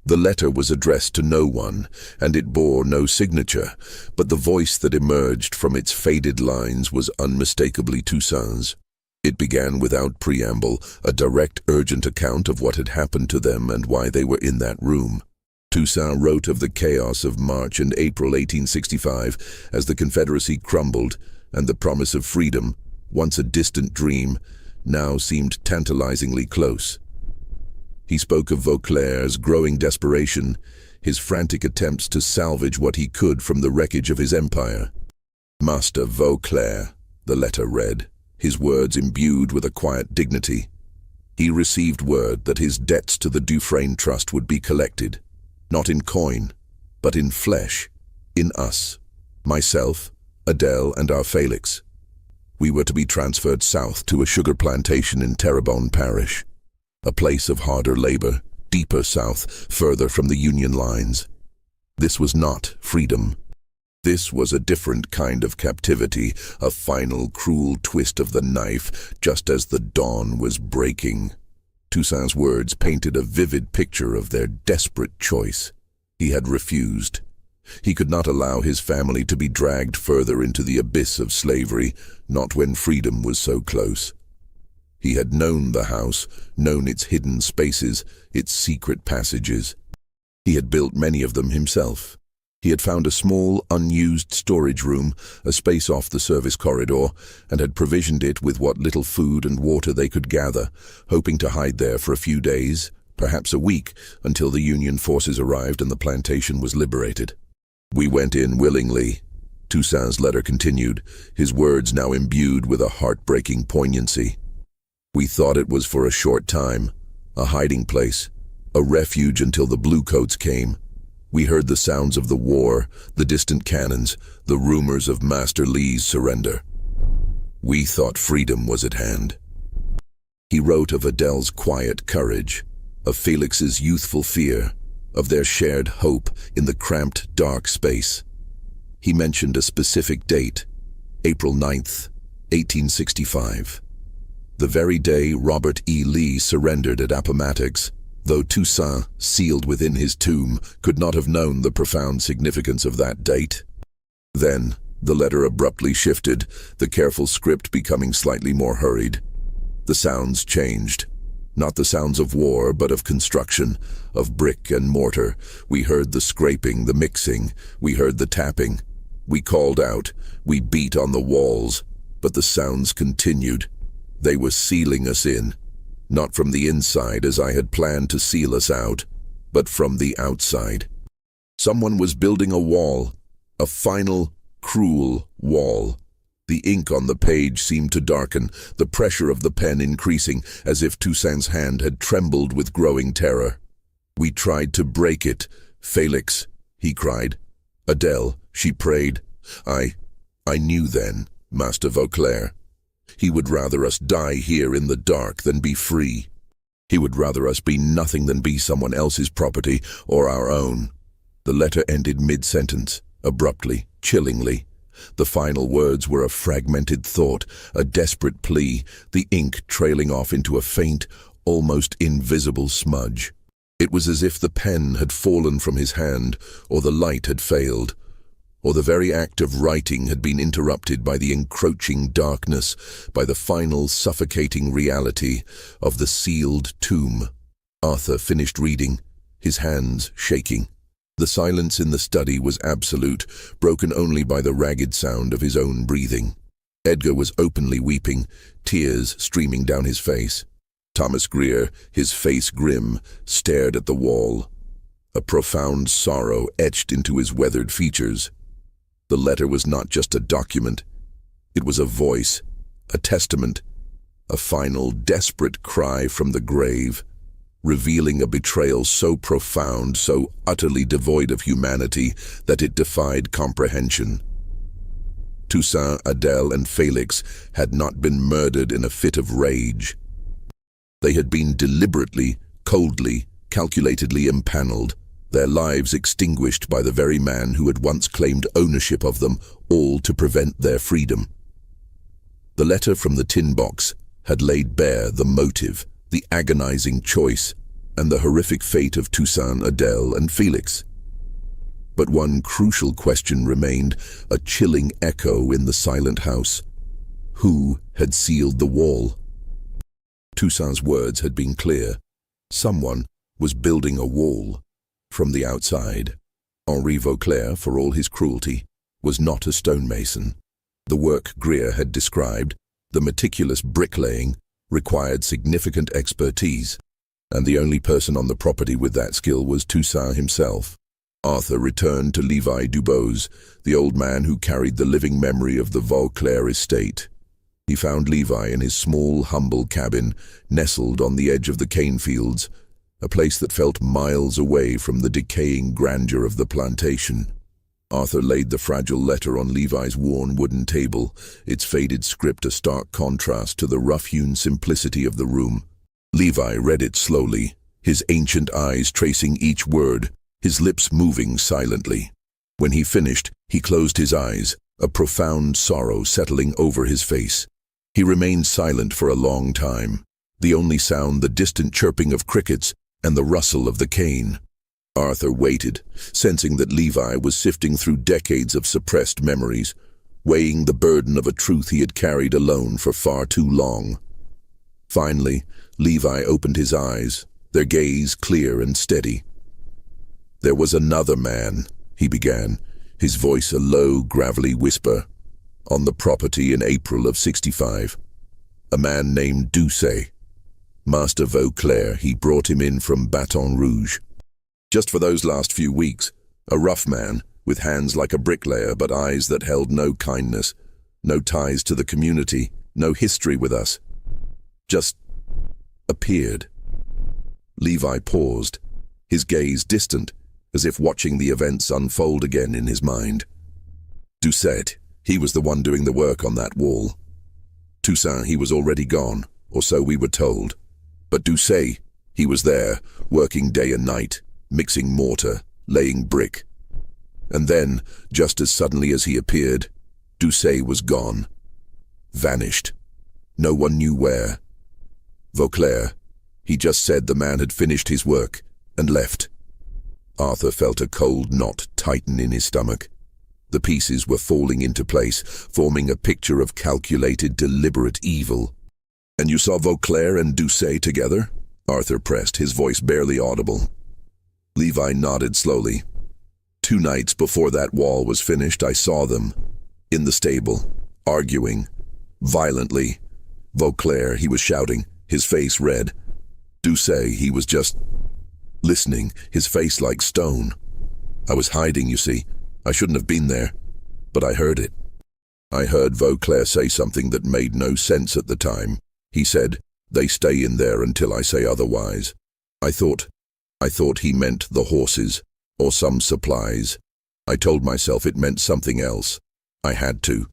The letter was addressed to no one, and it bore no signature, but the voice that emerged from its faded lines was unmistakably Toussaint's. It began without preamble, a direct, urgent account of what had happened to them and why they were in that room. Toussaint wrote of the chaos of March and April 1865 as the Confederacy crumbled and the promise of freedom, once a distant dream, now seemed tantalizingly close. He spoke of Vauclair's growing desperation, his frantic attempts to salvage what he could from the wreckage of his empire. Master Vauclair, the letter read, his words imbued with a quiet dignity. He received word that his debts to the Dufresne Trust would be collected, not in coin, but in flesh, in us, myself, Adele, and our Felix. We were to be transferred south to a sugar plantation in Terrebonne Parish, a place of harder labor, deeper south, further from the Union lines. This was not freedom. This was a different kind of captivity, a final cruel twist of the knife, just as the dawn was breaking. Toussaint's words painted a vivid picture of their desperate choice. He had refused. He could not allow his family to be dragged further into the abyss of slavery, not when freedom was so close. He had known the house, known its hidden spaces, its secret passages. He had built many of them himself. He had found a small, unused storage room, a space off the service corridor, and had provisioned it with what little food and water they could gather, hoping to hide there for a few days, perhaps a week, until the Union forces arrived and the plantation was liberated. We went in willingly. Toussaint's letter continued, his words now imbued with a heartbreaking poignancy. We thought it was for a short time, a hiding place, a refuge until the bluecoats came. We heard the sounds of the war, the distant cannons, the rumors of Master Li's surrender. We thought freedom was at hand. He wrote of Adèle's quiet courage, of Felix's youthful fear, of their shared hope in the cramped, dark space. He mentioned a specific date, April 9th, 1865. The very day Robert E. Lee surrendered at Appomattox, though Toussaint, sealed within his tomb, could not have known the profound significance of that date. Then, the letter abruptly shifted, the careful script becoming slightly more hurried. The sounds changed. Not the sounds of war, but of construction, of brick and mortar. We heard the scraping, the mixing. We heard the tapping. We called out. We beat on the walls. But the sounds continued. They were sealing us in. Not from the inside, as I had planned to seal us out, but from the outside. Someone was building a wall. A final, cruel wall. The ink on the page seemed to darken, the pressure of the pen increasing, as if Toussaint's hand had trembled with growing terror. We tried to break it. "Felix," he cried. "Adèle," she prayed. I knew then, Master Vauclair. He would rather us die here in the dark than be free. He would rather us be nothing than be someone else's property or our own. The letter ended mid-sentence, abruptly, chillingly. The final words were a fragmented thought, a desperate plea, the ink trailing off into a faint, almost invisible smudge. It was as if the pen had fallen from his hand, or the light had failed, or the very act of writing had been interrupted by the encroaching darkness, by the final suffocating reality of the sealed tomb. Arthur finished reading, his hands shaking. The silence in the study was absolute, broken only by the ragged sound of his own breathing. Edgar was openly weeping, tears streaming down his face. Thomas Greer, his face grim, stared at the wall. A profound sorrow etched into his weathered features. The letter was not just a document. It was a voice, a testament, a final, desperate cry from the grave, revealing a betrayal so profound, so utterly devoid of humanity, that it defied comprehension. Toussaint, Adèle, and Felix had not been murdered in a fit of rage. They had been deliberately, coldly, calculatedly impaneled, their lives extinguished by the very man who had once claimed ownership of them, all to prevent their freedom. The letter from the tin box had laid bare the motive, the agonizing choice, and the horrific fate of Toussaint, Adèle, and Felix. But one crucial question remained, a chilling echo in the silent house. Who had sealed the wall? Toussaint's words had been clear. Someone was building a wall. From the outside. Henri Vauclair, for all his cruelty, was not a stonemason. The work Greer had described, the meticulous bricklaying, required significant expertise, and the only person on the property with that skill was Toussaint himself. Arthur returned to Levi Dubose, the old man who carried the living memory of the Vauclair estate. He found Levi in his small, humble cabin, nestled on the edge of the cane fields, a place that felt miles away from the decaying grandeur of the plantation. Arthur laid the fragile letter on Levi's worn wooden table, its faded script a stark contrast to the rough-hewn simplicity of the room. Levi read it slowly, his ancient eyes tracing each word, his lips moving silently. When he finished, he closed his eyes, a profound sorrow settling over his face. He remained silent for a long time, the only sound the distant chirping of crickets and the rustle of the cane. Arthur waited, sensing that Levi was sifting through decades of suppressed memories, weighing the burden of a truth he had carried alone for far too long. Finally, Levi opened his eyes, their gaze clear and steady. "There was another man," he began, his voice a low, gravelly whisper, "on the property in April of '65. A man named Doucet. Master Vauclair, he brought him in from Baton Rouge. Just for those last few weeks, a rough man, with hands like a bricklayer but eyes that held no kindness, no ties to the community, no history with us. Just appeared. Levi paused, his gaze distant, as if watching the events unfold again in his mind. Doucet, he was the one doing the work on that wall. Toussaint, he was already gone, or so we were told. But Doucet, he was there, working day and night, mixing mortar, laying brick. And then, just as suddenly as he appeared, Doucet was gone. Vanished. No one knew where. Vauclair, he just said the man had finished his work and left. Arthur felt a cold knot tighten in his stomach. The pieces were falling into place, forming a picture of calculated, deliberate evil. "And you saw Vauclair and Doucet together?" Arthur pressed, his voice barely audible. Levi nodded slowly. "2 nights before that wall was finished, I saw them. In the stable, arguing. Violently. Vauclair, he was shouting, his face red. Doucet, he was just listening, his face like stone. I was hiding, you see. I shouldn't have been there, but I heard it. I heard Vauclair say something that made no sense at the time. He said, 'They stay in there until I say otherwise.' I thought he meant the horses, or some supplies. I told myself it meant something else. I had to,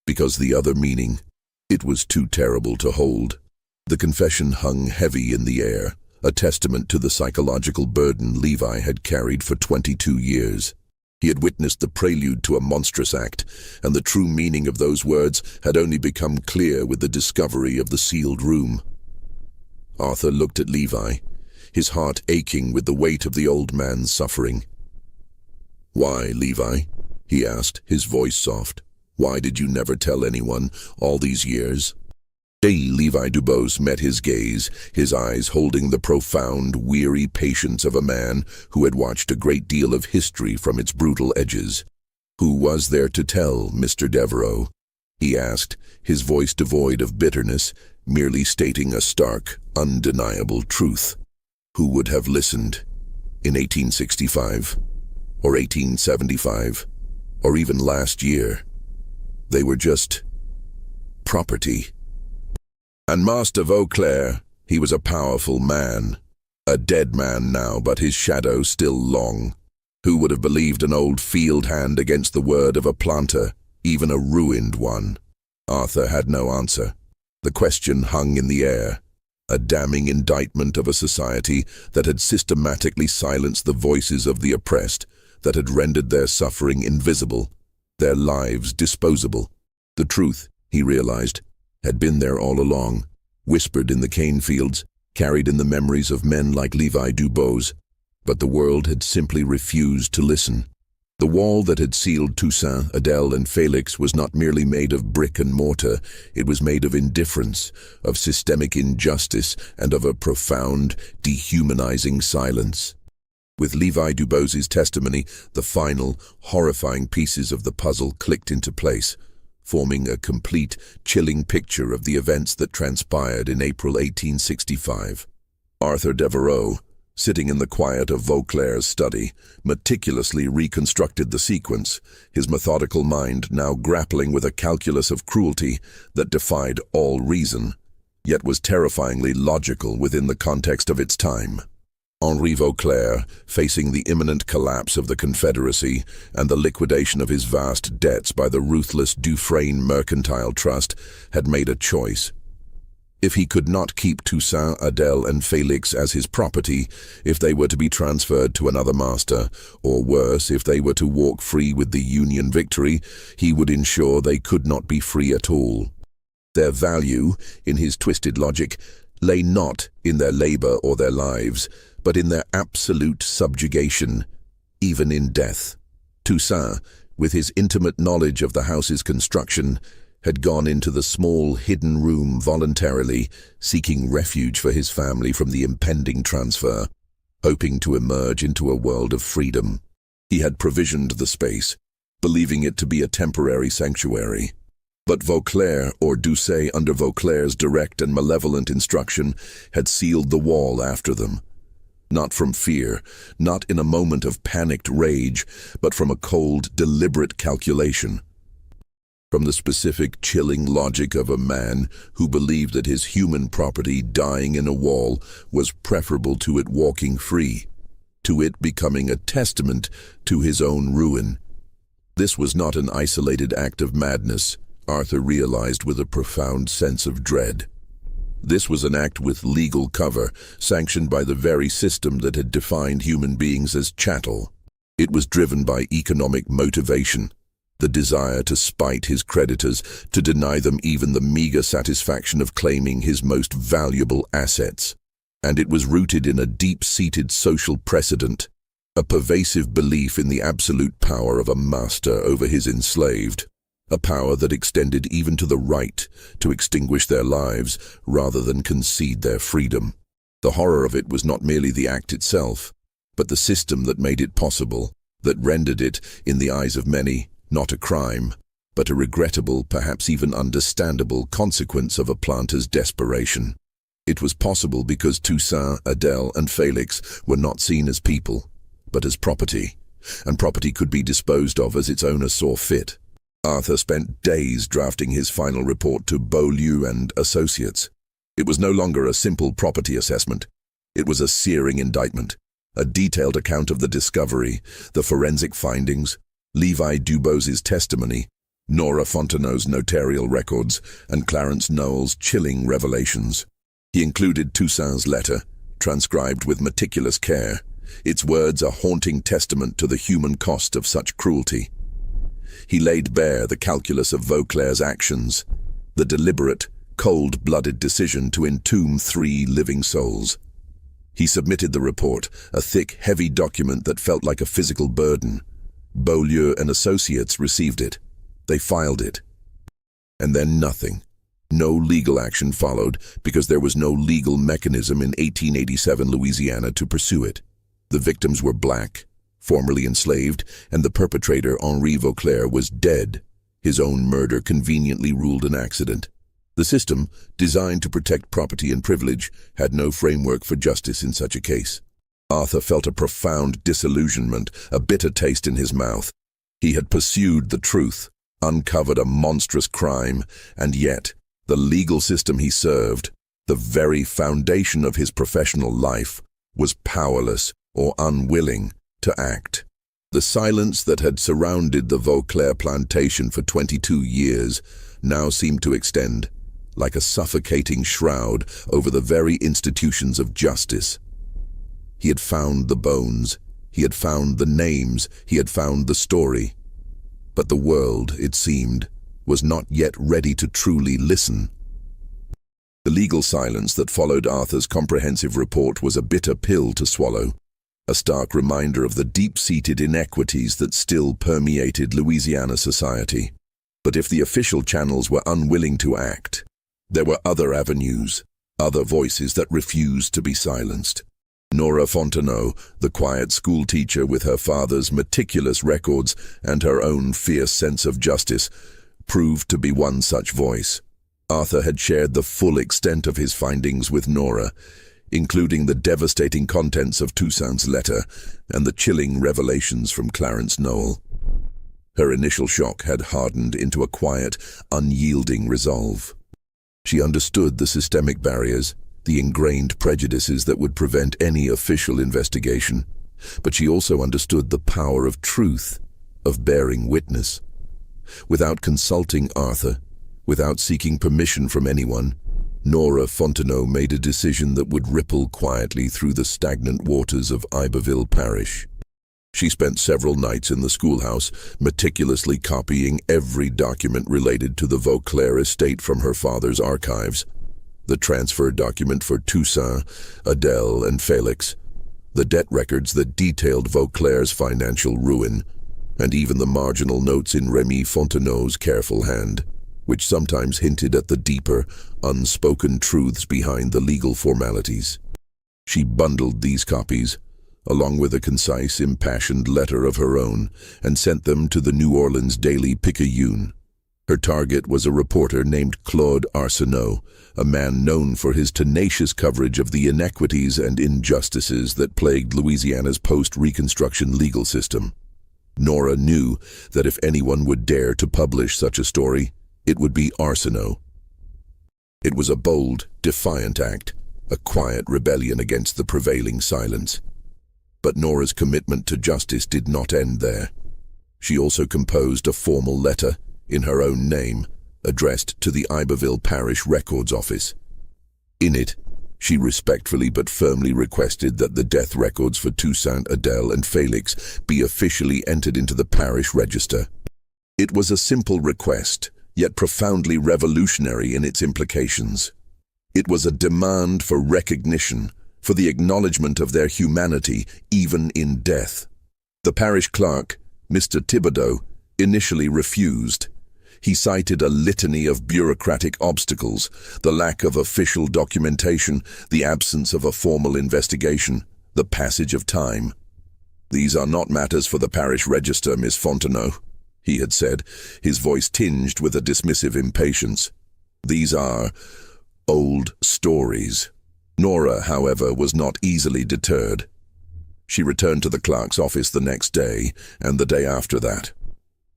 because the other meaning, it was too terrible to hold." The confession hung heavy in the air, a testament to the psychological burden Levi had carried for 22 years. He had witnessed the prelude to a monstrous act, and the true meaning of those words had only become clear with the discovery of the sealed room. Arthur looked at Levi, his heart aching with the weight of the old man's suffering. "Why, Levi?" he asked, his voice soft. "Why did you never tell anyone all these years?" Levi Dubose met his gaze, his eyes holding the profound, weary patience of a man who had watched a great deal of history from its brutal edges. "Who was there to tell, Mr. Devereux?" he asked, his voice devoid of bitterness, merely stating a stark, undeniable truth. "Who would have listened? In 1865, or 1875, or even last year? They were just property. And Master Vauclair, he was a powerful man. A dead man now, but his shadow still long. Who would have believed an old field hand against the word of a planter, even a ruined one?" Arthur had no answer. The question hung in the air, a damning indictment of a society that had systematically silenced the voices of the oppressed, that had rendered their suffering invisible, their lives disposable. The truth, he realized, had been there all along, whispered in the cane fields, carried in the memories of men like Levi Dubose, but the world had simply refused to listen. The wall that had sealed Toussaint, Adèle, and Félix was not merely made of brick and mortar, it was made of indifference, of systemic injustice, and of a profound, dehumanizing silence. With Levi Dubose's testimony, the final, horrifying pieces of the puzzle clicked into place, forming a complete, chilling picture of the events that transpired in April 1865. Arthur Devereux, sitting in the quiet of Vauclair's study, meticulously reconstructed the sequence, his methodical mind now grappling with a calculus of cruelty that defied all reason, yet was terrifyingly logical within the context of its time. Henri Vauclair, facing the imminent collapse of the Confederacy and the liquidation of his vast debts by the ruthless Dufresne Mercantile Trust, had made a choice. If he could not keep Toussaint, Adèle, and Félix as his property, if they were to be transferred to another master, or worse, if they were to walk free with the Union victory, he would ensure they could not be free at all. Their value, in his twisted logic, lay not in their labor or their lives, but in their absolute subjugation, even in death. Toussaint, with his intimate knowledge of the house's construction, had gone into the small, hidden room voluntarily, seeking refuge for his family from the impending transfer, hoping to emerge into a world of freedom. He had provisioned the space, believing it to be a temporary sanctuary. But Vauclair, or Doucet under Vauclair's direct and malevolent instruction, had sealed the wall after them. Not from fear, not in a moment of panicked rage, but from a cold, deliberate calculation. From the specific, chilling logic of a man who believed that his human property dying in a wall was preferable to it walking free, to it becoming a testament to his own ruin. This was not an isolated act of madness, Arthur realized with a profound sense of dread. This was an act with legal cover, sanctioned by the very system that had defined human beings as chattel. It was driven by economic motivation, the desire to spite his creditors, to deny them even the meager satisfaction of claiming his most valuable assets. And it was rooted in a deep-seated social precedent, a pervasive belief in the absolute power of a master over his enslaved, a power that extended even to the right to extinguish their lives rather than concede their freedom. The horror of it was not merely the act itself, but the system that made it possible, that rendered it, in the eyes of many, not a crime, but a regrettable, perhaps even understandable consequence of a planter's desperation. It was possible because Toussaint, Adele, and Felix were not seen as people, but as property, and property could be disposed of as its owner saw fit. Arthur spent days drafting his final report to Beaulieu and Associates. It was no longer a simple property assessment. It was a searing indictment, a detailed account of the discovery, the forensic findings, Levi Dubos's testimony, Nora Fontenot's notarial records, and Clarence Knowles' chilling revelations. He included Toussaint's letter, transcribed with meticulous care, its words a haunting testament to the human cost of such cruelty. He laid bare the calculus of Vauclair's actions, the deliberate, cold-blooded decision to entomb 3 living souls. He submitted the report, a thick, heavy document that felt like a physical burden. Beaulieu and Associates received it. They filed it. And then nothing. No legal action followed because there was no legal mechanism in 1887 Louisiana to pursue it. The victims were black, formerly enslaved, and the perpetrator, Henri Vauclair, was dead. His own murder conveniently ruled an accident. The system, designed to protect property and privilege, had no framework for justice in such a case. Arthur felt a profound disillusionment, a bitter taste in his mouth. He had pursued the truth, uncovered a monstrous crime, and yet, the legal system he served, the very foundation of his professional life, was powerless or unwilling to act. The silence that had surrounded the Vauclair plantation for 22 years now seemed to extend, like a suffocating shroud, over the very institutions of justice. He had found the bones, he had found the names, he had found the story. But the world, it seemed, was not yet ready to truly listen. The legal silence that followed Arthur's comprehensive report was a bitter pill to swallow, a stark reminder of the deep-seated inequities that still permeated Louisiana society. But if the official channels were unwilling to act, there were other avenues, other voices that refused to be silenced. Nora Fontenot, the quiet schoolteacher with her father's meticulous records and her own fierce sense of justice, proved to be one such voice. Arthur had shared the full extent of his findings with Nora, including the devastating contents of Toussaint's letter and the chilling revelations from Clarence Knowles. Her initial shock had hardened into a quiet, unyielding resolve. She understood the systemic barriers, the ingrained prejudices that would prevent any official investigation, but she also understood the power of truth, of bearing witness. Without consulting Arthur, without seeking permission from anyone, Nora Fontenot made a decision that would ripple quietly through the stagnant waters of Iberville Parish. She spent several nights in the schoolhouse, meticulously copying every document related to the Vauclair estate from her father's archives. The transfer document for Toussaint, Adele, and Felix, the debt records that detailed Vauclair's financial ruin, and even the marginal notes in Remy Fontenot's careful hand, which sometimes hinted at the deeper, unspoken truths behind the legal formalities. She bundled these copies, along with a concise, impassioned letter of her own, and sent them to the New Orleans Daily Picayune. Her target was a reporter named Claude Arsenault, a man known for his tenacious coverage of the inequities and injustices that plagued Louisiana's post-Reconstruction legal system. Nora knew that if anyone would dare to publish such a story, it would be Arsenault. It was a bold, defiant act, a quiet rebellion against the prevailing silence. But Nora's commitment to justice did not end there. She also composed a formal letter, in her own name, addressed to the Iberville Parish Records Office. In it, she respectfully but firmly requested that the death records for Toussaint, Adele, and Felix be officially entered into the parish register. It was a simple request, yet profoundly revolutionary in its implications. It was a demand for recognition, for the acknowledgement of their humanity, even in death. The parish clerk, Mr. Thibodeau, initially refused. He cited a litany of bureaucratic obstacles, the lack of official documentation, the absence of a formal investigation, the passage of time. "These are not matters for the parish register, Miss Fontenot," he had said, his voice tinged with a dismissive impatience. "These are old stories." Nora, however, was not easily deterred. She returned to the clerk's office the next day, and the day after that.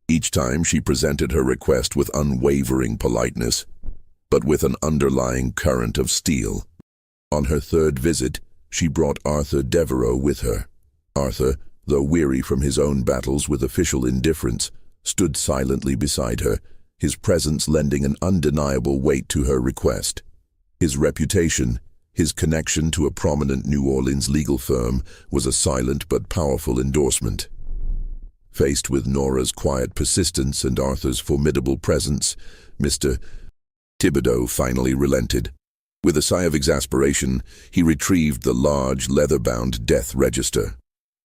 Each time she presented her request with unwavering politeness, but with an underlying current of steel. On her third visit, she brought Arthur Devereux with her. Arthur, though weary from his own battles with official indifference, stood silently beside her, his presence lending an undeniable weight to her request. His reputation, his connection to a prominent New Orleans legal firm, was a silent but powerful endorsement. Faced with Nora's quiet persistence and Arthur's formidable presence, Mr. Thibodeau finally relented. With a sigh of exasperation, he retrieved the large, leather-bound death register.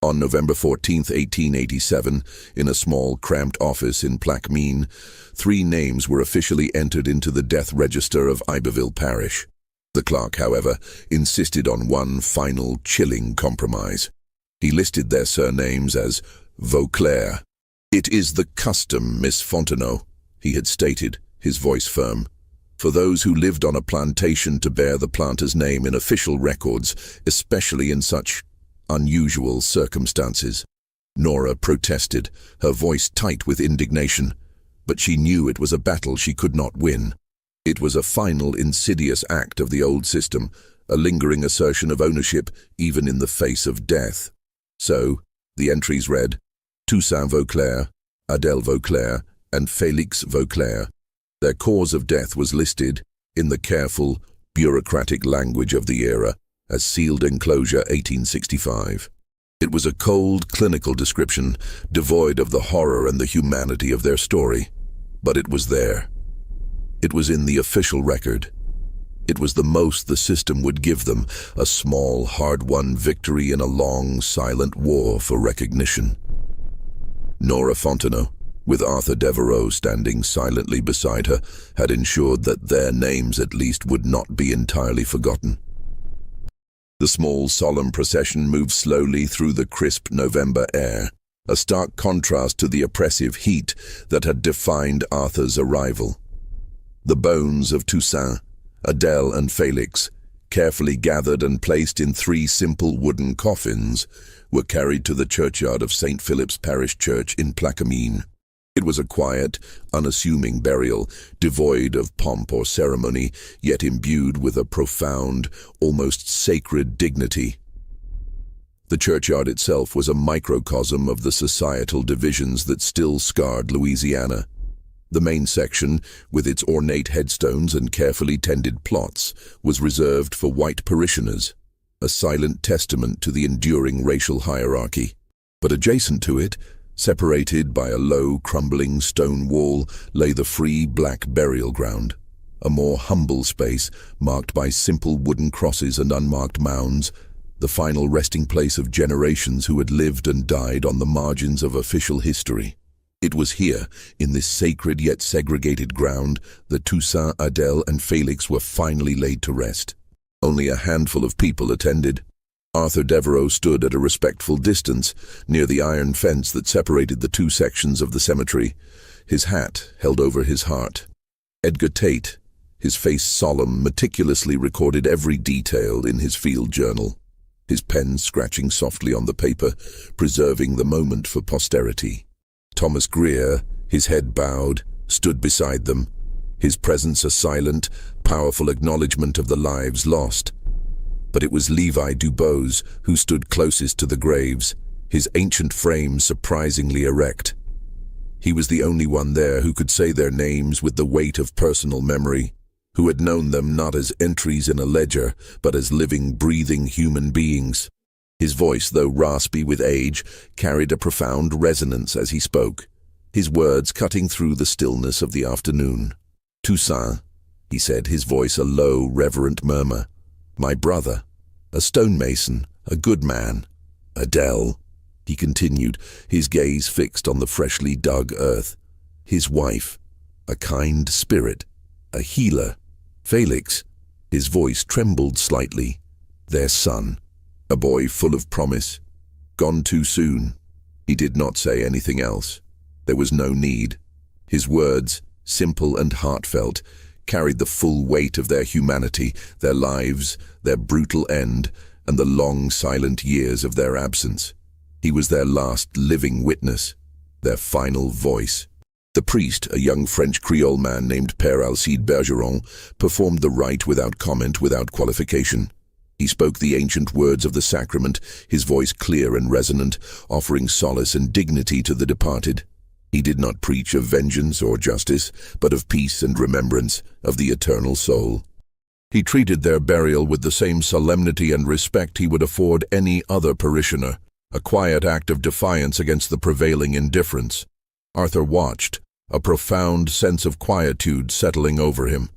On November 14, 1887, in a small, cramped office in Plaquemine, 3 names were officially entered into the death register of Iberville Parish. The clerk, however, insisted on one final, chilling compromise. He listed their surnames as Vauclair. "It is the custom, Miss Fontenot," he had stated, his voice firm, "for those who lived on a plantation to bear the planter's name in official records, especially in such unusual circumstances." Nora protested, her voice tight with indignation, but she knew it was a battle she could not win. It was a final insidious act of the old system, a lingering assertion of ownership even in the face of death. So, the entries read, Toussaint Vauclair, Adele Vauclair, and Felix Vauclair. Their cause of death was listed, in the careful, bureaucratic language of the era, as sealed enclosure 1865. It was a cold, clinical description, devoid of the horror and the humanity of their story. But it was there. It was in the official record. It was the most the system would give them, a small, hard-won victory in a long, silent war for recognition. Nora Fontenot, with Arthur Devereux standing silently beside her, had ensured that their names at least would not be entirely forgotten. The small, solemn procession moved slowly through the crisp November air, a stark contrast to the oppressive heat that had defined Arthur's arrival. The bones of Toussaint, Adele, and Felix, carefully gathered and placed in 3 simple wooden coffins, were carried to the churchyard of St. Philip's Parish Church in Plaquemine. It was a quiet, unassuming burial, devoid of pomp or ceremony, yet imbued with a profound, almost sacred dignity. The churchyard itself was a microcosm of the societal divisions that still scarred Louisiana. The main section, with its ornate headstones and carefully tended plots, was reserved for white parishioners, a silent testament to the enduring racial hierarchy. But adjacent to it, separated by a low, crumbling stone wall, lay the free black burial ground, a more humble space marked by simple wooden crosses and unmarked mounds, the final resting place of generations who had lived and died on the margins of official history. It was here, in this sacred yet segregated ground, that Toussaint, Adele, and Felix were finally laid to rest. Only a handful of people attended. Arthur Devereux stood at a respectful distance, near the iron fence that separated the 2 sections of the cemetery, his hat held over his heart. Edgar Tate, his face solemn, meticulously recorded every detail in his field journal, his pen scratching softly on the paper, preserving the moment for posterity. Thomas Greer, his head bowed, stood beside them, his presence a silent, powerful acknowledgement of the lives lost. But it was Levi Dubose who stood closest to the graves, his ancient frame surprisingly erect. He was the only one there who could say their names with the weight of personal memory, who had known them not as entries in a ledger, but as living, breathing human beings. His voice, though raspy with age, carried a profound resonance as he spoke, his words cutting through the stillness of the afternoon. "Toussaint," he said, his voice a low, reverent murmur. "My brother, a stonemason, a good man. Adele," he continued, his gaze fixed on the freshly dug earth. "His wife, a kind spirit, a healer. Felix," his voice trembled slightly, "their son, a boy full of promise, gone too soon." He did not say anything else. There was no need. His words, simple and heartfelt, carried the full weight of their humanity, their lives, their brutal end, and the long, silent years of their absence. He was their last living witness, their final voice. The priest, a young French Creole man named Père Alcide Bergeron, performed the rite without comment, without qualification. He spoke the ancient words of the sacrament, his voice clear and resonant, offering solace and dignity to the departed. He did not preach of vengeance or justice, but of peace and remembrance, of the eternal soul. He treated their burial with the same solemnity and respect he would afford any other parishioner, a quiet act of defiance against the prevailing indifference. Arthur watched, a profound sense of quietude settling over him.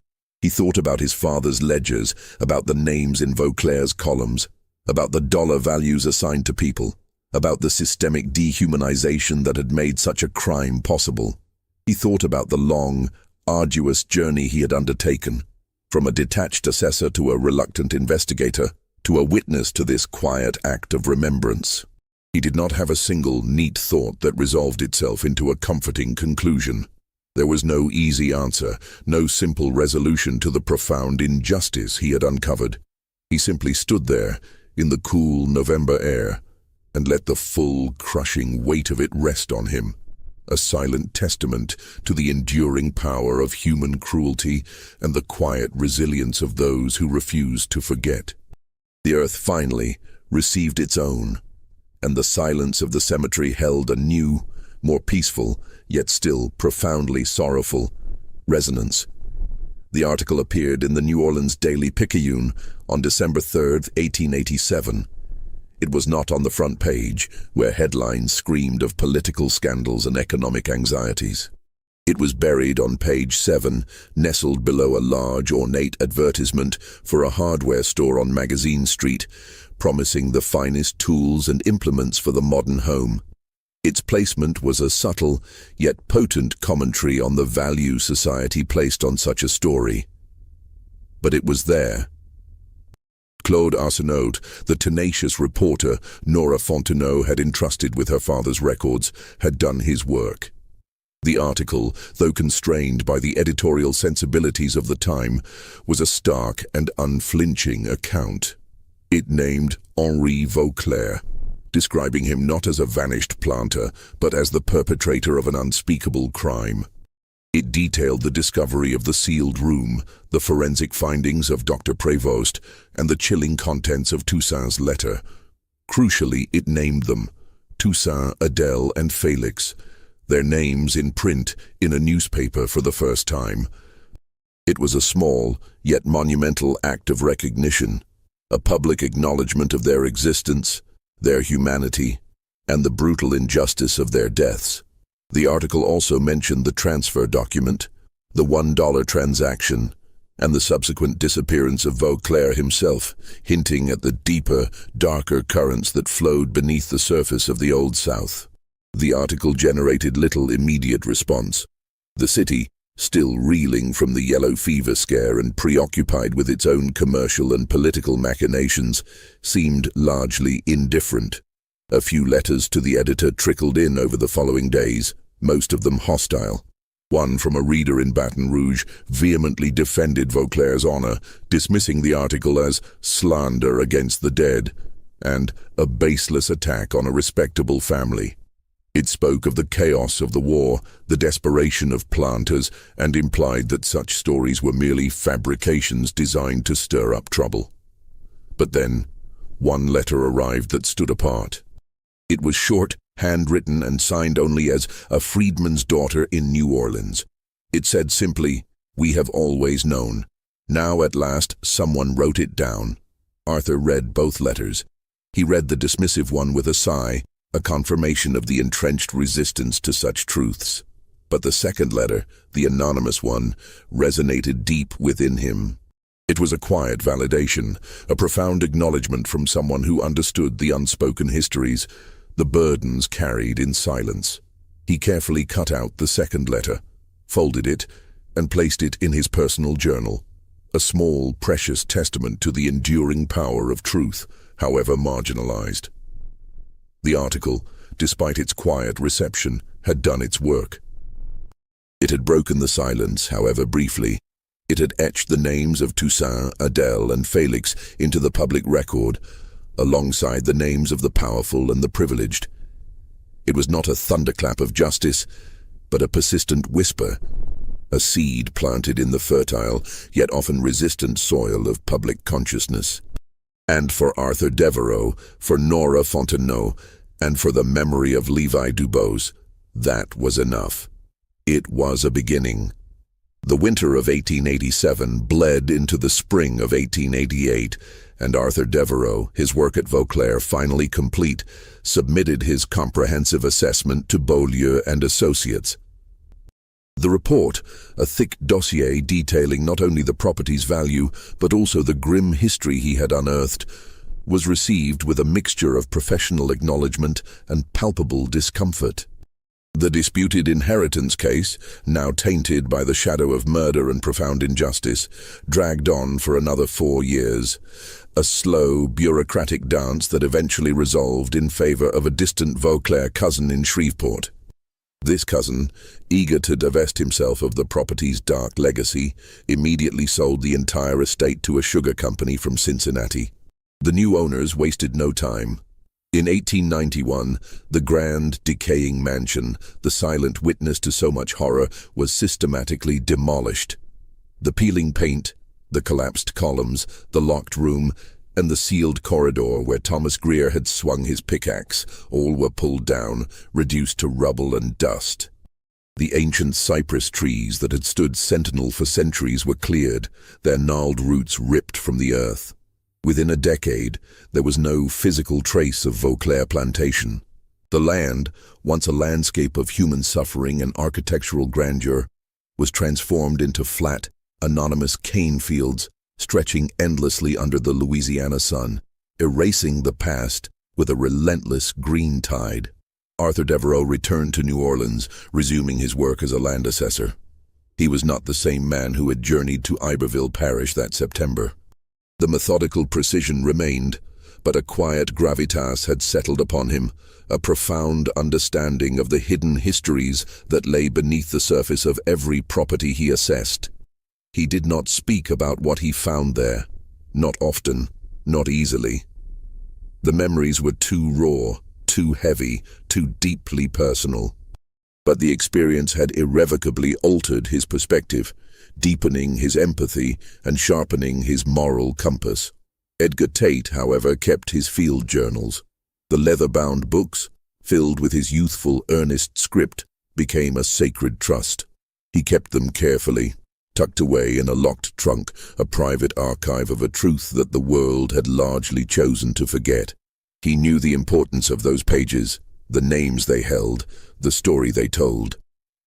He thought about his father's ledgers, about the names in Vauclair's columns, about the dollar values assigned to people, about the systemic dehumanization that had made such a crime possible. He thought about the long, arduous journey he had undertaken, from a detached assessor to a reluctant investigator, to a witness to this quiet act of remembrance. He did not have a single neat thought that resolved itself into a comforting conclusion. There was no easy answer, no simple resolution to the profound injustice he had uncovered. He simply stood there, in the cool November air, and let the full, crushing weight of it rest on him, a silent testament to the enduring power of human cruelty and the quiet resilience of those who refused to forget. The earth finally received its own, and the silence of the cemetery held a new, more peaceful, yet still profoundly sorrowful, resonance. The article appeared in the New Orleans Daily Picayune on December 3, 1887. It was not on the front page, where headlines screamed of political scandals and economic anxieties. It was buried on page 7, nestled below a large, ornate advertisement for a hardware store on Magazine Street, promising the finest tools and implements for the modern home. Its placement was a subtle, yet potent commentary on the value society placed on such a story. But it was there. Claude Arsenault, the tenacious reporter Nora Fontenot had entrusted with her father's records, had done his work. The article, though constrained by the editorial sensibilities of the time, was a stark and unflinching account. It named Henri Vauclair, describing him not as a vanished planter, but as the perpetrator of an unspeakable crime. It detailed the discovery of the sealed room, the forensic findings of Dr. Prévost, and the chilling contents of Toussaint's letter. Crucially, it named them, Toussaint, Adele, and Felix, their names in print in a newspaper for the first time. It was a small, yet monumental act of recognition, a public acknowledgement of their existence, their humanity, and the brutal injustice of their deaths. The article also mentioned the transfer document, the $1 transaction, and the subsequent disappearance of Vauclair himself, hinting at the deeper, darker currents that flowed beneath the surface of the Old South. The article generated little immediate response. The city, still reeling from the yellow fever scare and preoccupied with its own commercial and political machinations, seemed largely indifferent. A few letters to the editor trickled in over the following days, most of them hostile. One from a reader in Baton Rouge vehemently defended Vauclair's honor, dismissing the article as slander against the dead and a baseless attack on a respectable family. It spoke of the chaos of the war, the desperation of planters, and implied that such stories were merely fabrications designed to stir up trouble. But then, one letter arrived that stood apart. It was short, handwritten, and signed only as a freedman's daughter in New Orleans. It said simply, "We have always known." Now at last someone wrote it down. Arthur read both letters. He read the dismissive one with a sigh, a confirmation of the entrenched resistance to such truths. But the second letter, the anonymous one, resonated deep within him. It was a quiet validation, a profound acknowledgement from someone who understood the unspoken histories, the burdens carried in silence. He carefully cut out the second letter, folded it, and placed it in his personal journal, a small, precious testament to the enduring power of truth, however marginalized. The article, despite its quiet reception, had done its work. It had broken the silence, however briefly. It had etched the names of Toussaint, Adele, and Felix into the public record, alongside the names of the powerful and the privileged. It was not a thunderclap of justice, but a persistent whisper, a seed planted in the fertile, yet often resistant soil of public consciousness. And for Arthur Devereux, for Nora Fontenot, and for the memory of Levi Dubose, that was enough. It was a beginning. The winter of 1887 bled into the spring of 1888, and Arthur Devereux, his work at Vauclair finally complete, submitted his comprehensive assessment to Beaulieu and Associates. The report, a thick dossier detailing not only the property's value, but also the grim history he had unearthed, was received with a mixture of professional acknowledgement and palpable discomfort. The disputed inheritance case, now tainted by the shadow of murder and profound injustice, dragged on for another 4 years, a slow, bureaucratic dance that eventually resolved in favor of a distant Vauclair cousin in Shreveport. This cousin, eager to divest himself of the property's dark legacy, immediately sold the entire estate to a sugar company from Cincinnati. The new owners wasted no time. In 1891, the grand, decaying mansion, the silent witness to so much horror, was systematically demolished. The peeling paint, the collapsed columns, the locked room, and the sealed corridor where Thomas Greer had swung his pickaxe, all were pulled down, reduced to rubble and dust. The ancient cypress trees that had stood sentinel for centuries were cleared, their gnarled roots ripped from the earth. Within a decade, there was no physical trace of Vauclair Plantation. The land, once a landscape of human suffering and architectural grandeur, was transformed into flat, anonymous cane fields, stretching endlessly under the Louisiana sun, erasing the past with a relentless green tide. Arthur Devereux returned to New Orleans, resuming his work as a land assessor. He was not the same man who had journeyed to Iberville Parish that September. The methodical precision remained, but a quiet gravitas had settled upon him, a profound understanding of the hidden histories that lay beneath the surface of every property he assessed. He did not speak about what he found there, not often, not easily. The memories were too raw, too heavy, too deeply personal. But the experience had irrevocably altered his perspective, deepening his empathy and sharpening his moral compass. Edgar Tate, however, kept his field journals. The leather-bound books, filled with his youthful, earnest script, became a sacred trust. He kept them carefully, tucked away in a locked trunk, a private archive of a truth that the world had largely chosen to forget. He knew the importance of those pages, the names they held, the story they told.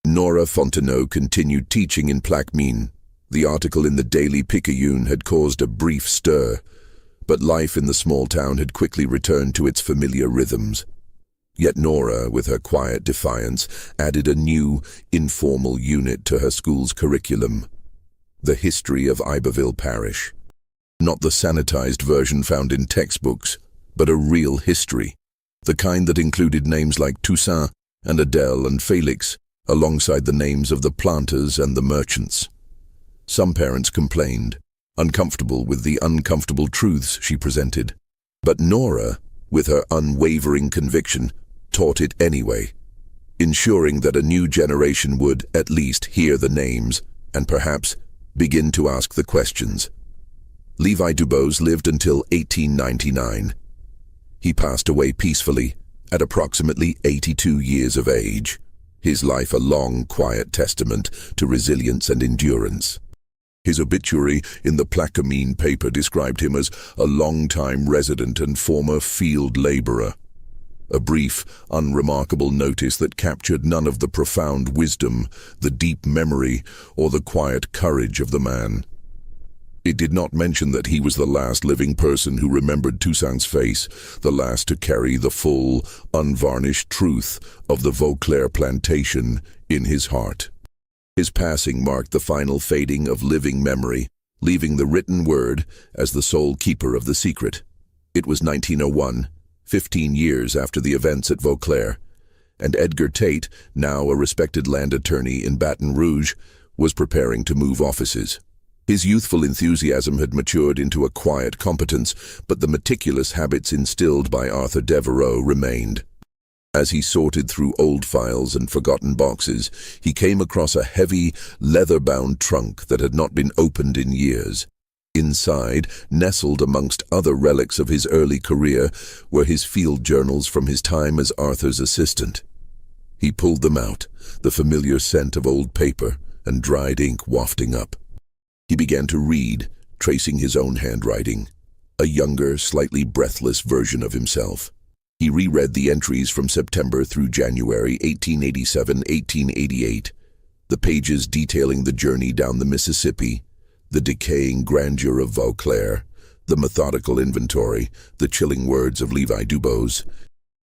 Nora Fontenot continued teaching in Plaquemine. The article in the Daily Picayune had caused a brief stir, but life in the small town had quickly returned to its familiar rhythms. Yet Nora, with her quiet defiance, added a new, informal unit to her school's curriculum: the history of Iberville Parish. Not the sanitized version found in textbooks, but a real history, the kind that included names like Toussaint and Adele and Felix, alongside the names of the planters and the merchants. Some parents complained, uncomfortable with the uncomfortable truths she presented. But Nora, with her unwavering conviction, taught it anyway, ensuring that a new generation would at least hear the names and perhaps begin to ask the questions. Levi Dubose lived until 1899. He passed away peacefully at approximately 82 years of age, his life a long, quiet testament to resilience and endurance. His obituary in the Plaquemine paper described him as a long-time resident and former field laborer. A brief, unremarkable notice that captured none of the profound wisdom, the deep memory, or the quiet courage of the man. It did not mention that he was the last living person who remembered Toussaint's face, the last to carry the full, unvarnished truth of the Vauclair plantation in his heart. His passing marked the final fading of living memory, leaving the written word as the sole keeper of the secret. It was 1901, 15 years after the events at Vauclair, and Edgar Tate, now a respected land attorney in Baton Rouge, was preparing to move offices. His youthful enthusiasm had matured into a quiet competence, but the meticulous habits instilled by Arthur Devereux remained. As he sorted through old files and forgotten boxes, he came across a heavy, leather-bound trunk that had not been opened in years. Inside, nestled amongst other relics of his early career, were his field journals from his time as Arthur's assistant. He pulled them out, the familiar scent of old paper and dried ink wafting up. He began to read, tracing his own handwriting, a younger, slightly breathless version of himself. He reread the entries from September through January 1887-1888, the pages detailing the journey down the Mississippi, the decaying grandeur of Vauclair, the methodical inventory, the chilling words of Levi Dubose.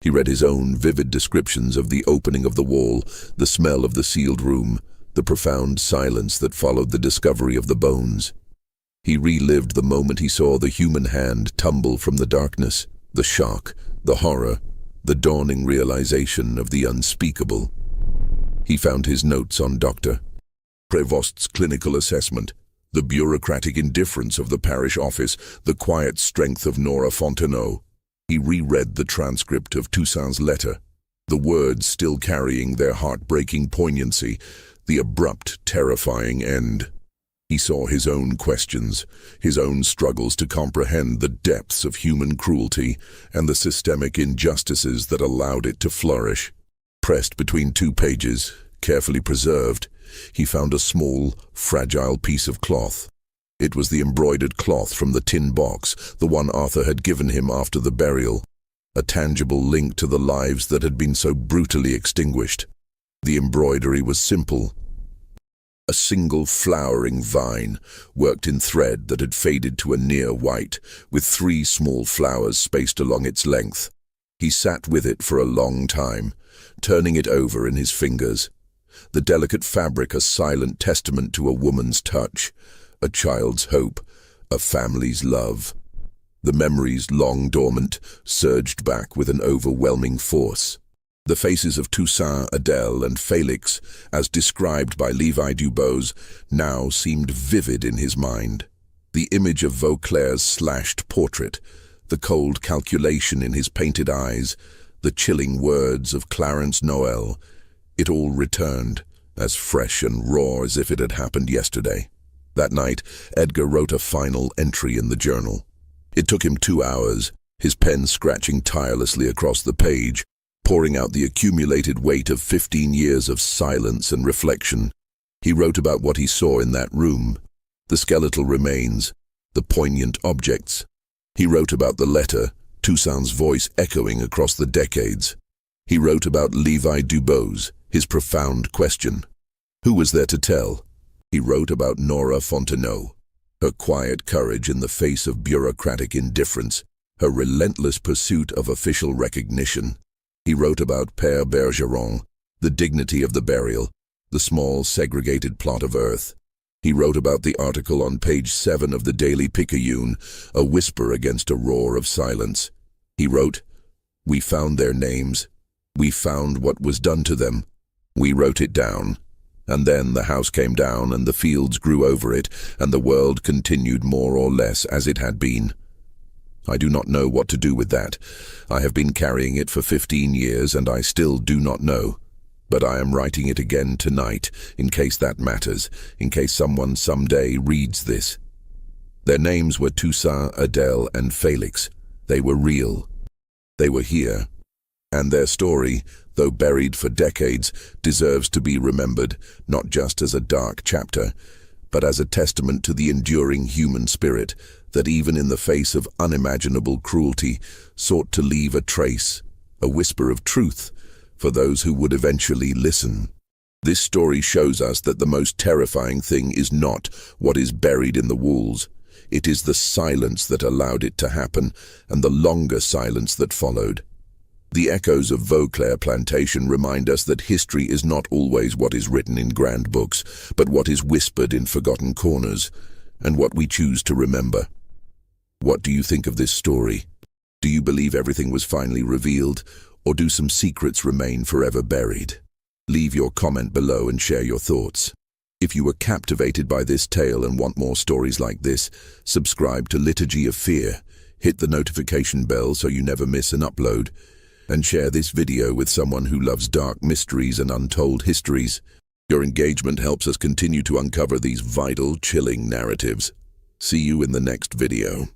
He read his own vivid descriptions of the opening of the wall, the smell of the sealed room, the profound silence that followed the discovery of the bones. He relived the moment he saw the human hand tumble from the darkness, the shock, the horror, the dawning realization of the unspeakable. He found his notes on Dr. Prevost's clinical assessment, the bureaucratic indifference of the parish office, the quiet strength of Nora Fontenot. He reread the transcript of Toussaint's letter, the words still carrying their heartbreaking poignancy, the abrupt, terrifying end. He saw his own questions, his own struggles to comprehend the depths of human cruelty and the systemic injustices that allowed it to flourish. Pressed between two pages, carefully preserved, he found a small, fragile piece of cloth. It was the embroidered cloth from the tin box, the one Arthur had given him after the burial, a tangible link to the lives that had been so brutally extinguished. The embroidery was simple. A single flowering vine, worked in thread that had faded to a near white, with 3 small flowers spaced along its length. He sat with it for a long time, turning it over in his fingers. The delicate fabric a silent testament to a woman's touch, a child's hope, a family's love. The memories, long dormant, surged back with an overwhelming force. The faces of Toussaint, Adèle, and Félix, as described by Levi Dubose, now seemed vivid in his mind. The image of Vauclair's slashed portrait, the cold calculation in his painted eyes, the chilling words of Clarence Noel, it all returned, as fresh and raw as if it had happened yesterday. That night, Edgar wrote a final entry in the journal. It took him 2 hours, his pen scratching tirelessly across the page, pouring out the accumulated weight of 15 years of silence and reflection. He wrote about what he saw in that room, the skeletal remains, the poignant objects. He wrote about the letter, Toussaint's voice echoing across the decades. He wrote about Levi Dubose, his profound question. Who was there to tell? He wrote about Nora Fontenot, her quiet courage in the face of bureaucratic indifference, her relentless pursuit of official recognition. He wrote about Père Bergeron, the dignity of the burial, the small segregated plot of earth. He wrote about the article on page 7 of the Daily Picayune, a whisper against a roar of silence. He wrote, "We found their names. We found what was done to them. We wrote it down. And then the house came down and the fields grew over it, and the world continued more or less as it had been. I do not know what to do with that. I have been carrying it for 15 years and I still do not know. But I am writing it again tonight, in case that matters, in case someone someday reads this. Their names were Toussaint, Adele, and Felix. They were real. They were here. And their story, though buried for decades, deserves to be remembered, not just as a dark chapter, but as a testament to the enduring human spirit that even in the face of unimaginable cruelty sought to leave a trace, a whisper of truth, for those who would eventually listen. This story shows us that the most terrifying thing is not what is buried in the walls. It is the silence that allowed it to happen, and the longer silence that followed. The echoes of Vauclair Plantation remind us that history is not always what is written in grand books, but what is whispered in forgotten corners, and what we choose to remember. What do you think of this story? Do you believe everything was finally revealed, or do some secrets remain forever buried? Leave your comment below and share your thoughts. If you were captivated by this tale and want more stories like this, subscribe to Liturgy of Fear, hit the notification bell so you never miss an upload, and share this video with someone who loves dark mysteries and untold histories. Your engagement helps us continue to uncover these vital, chilling narratives. See you in the next video.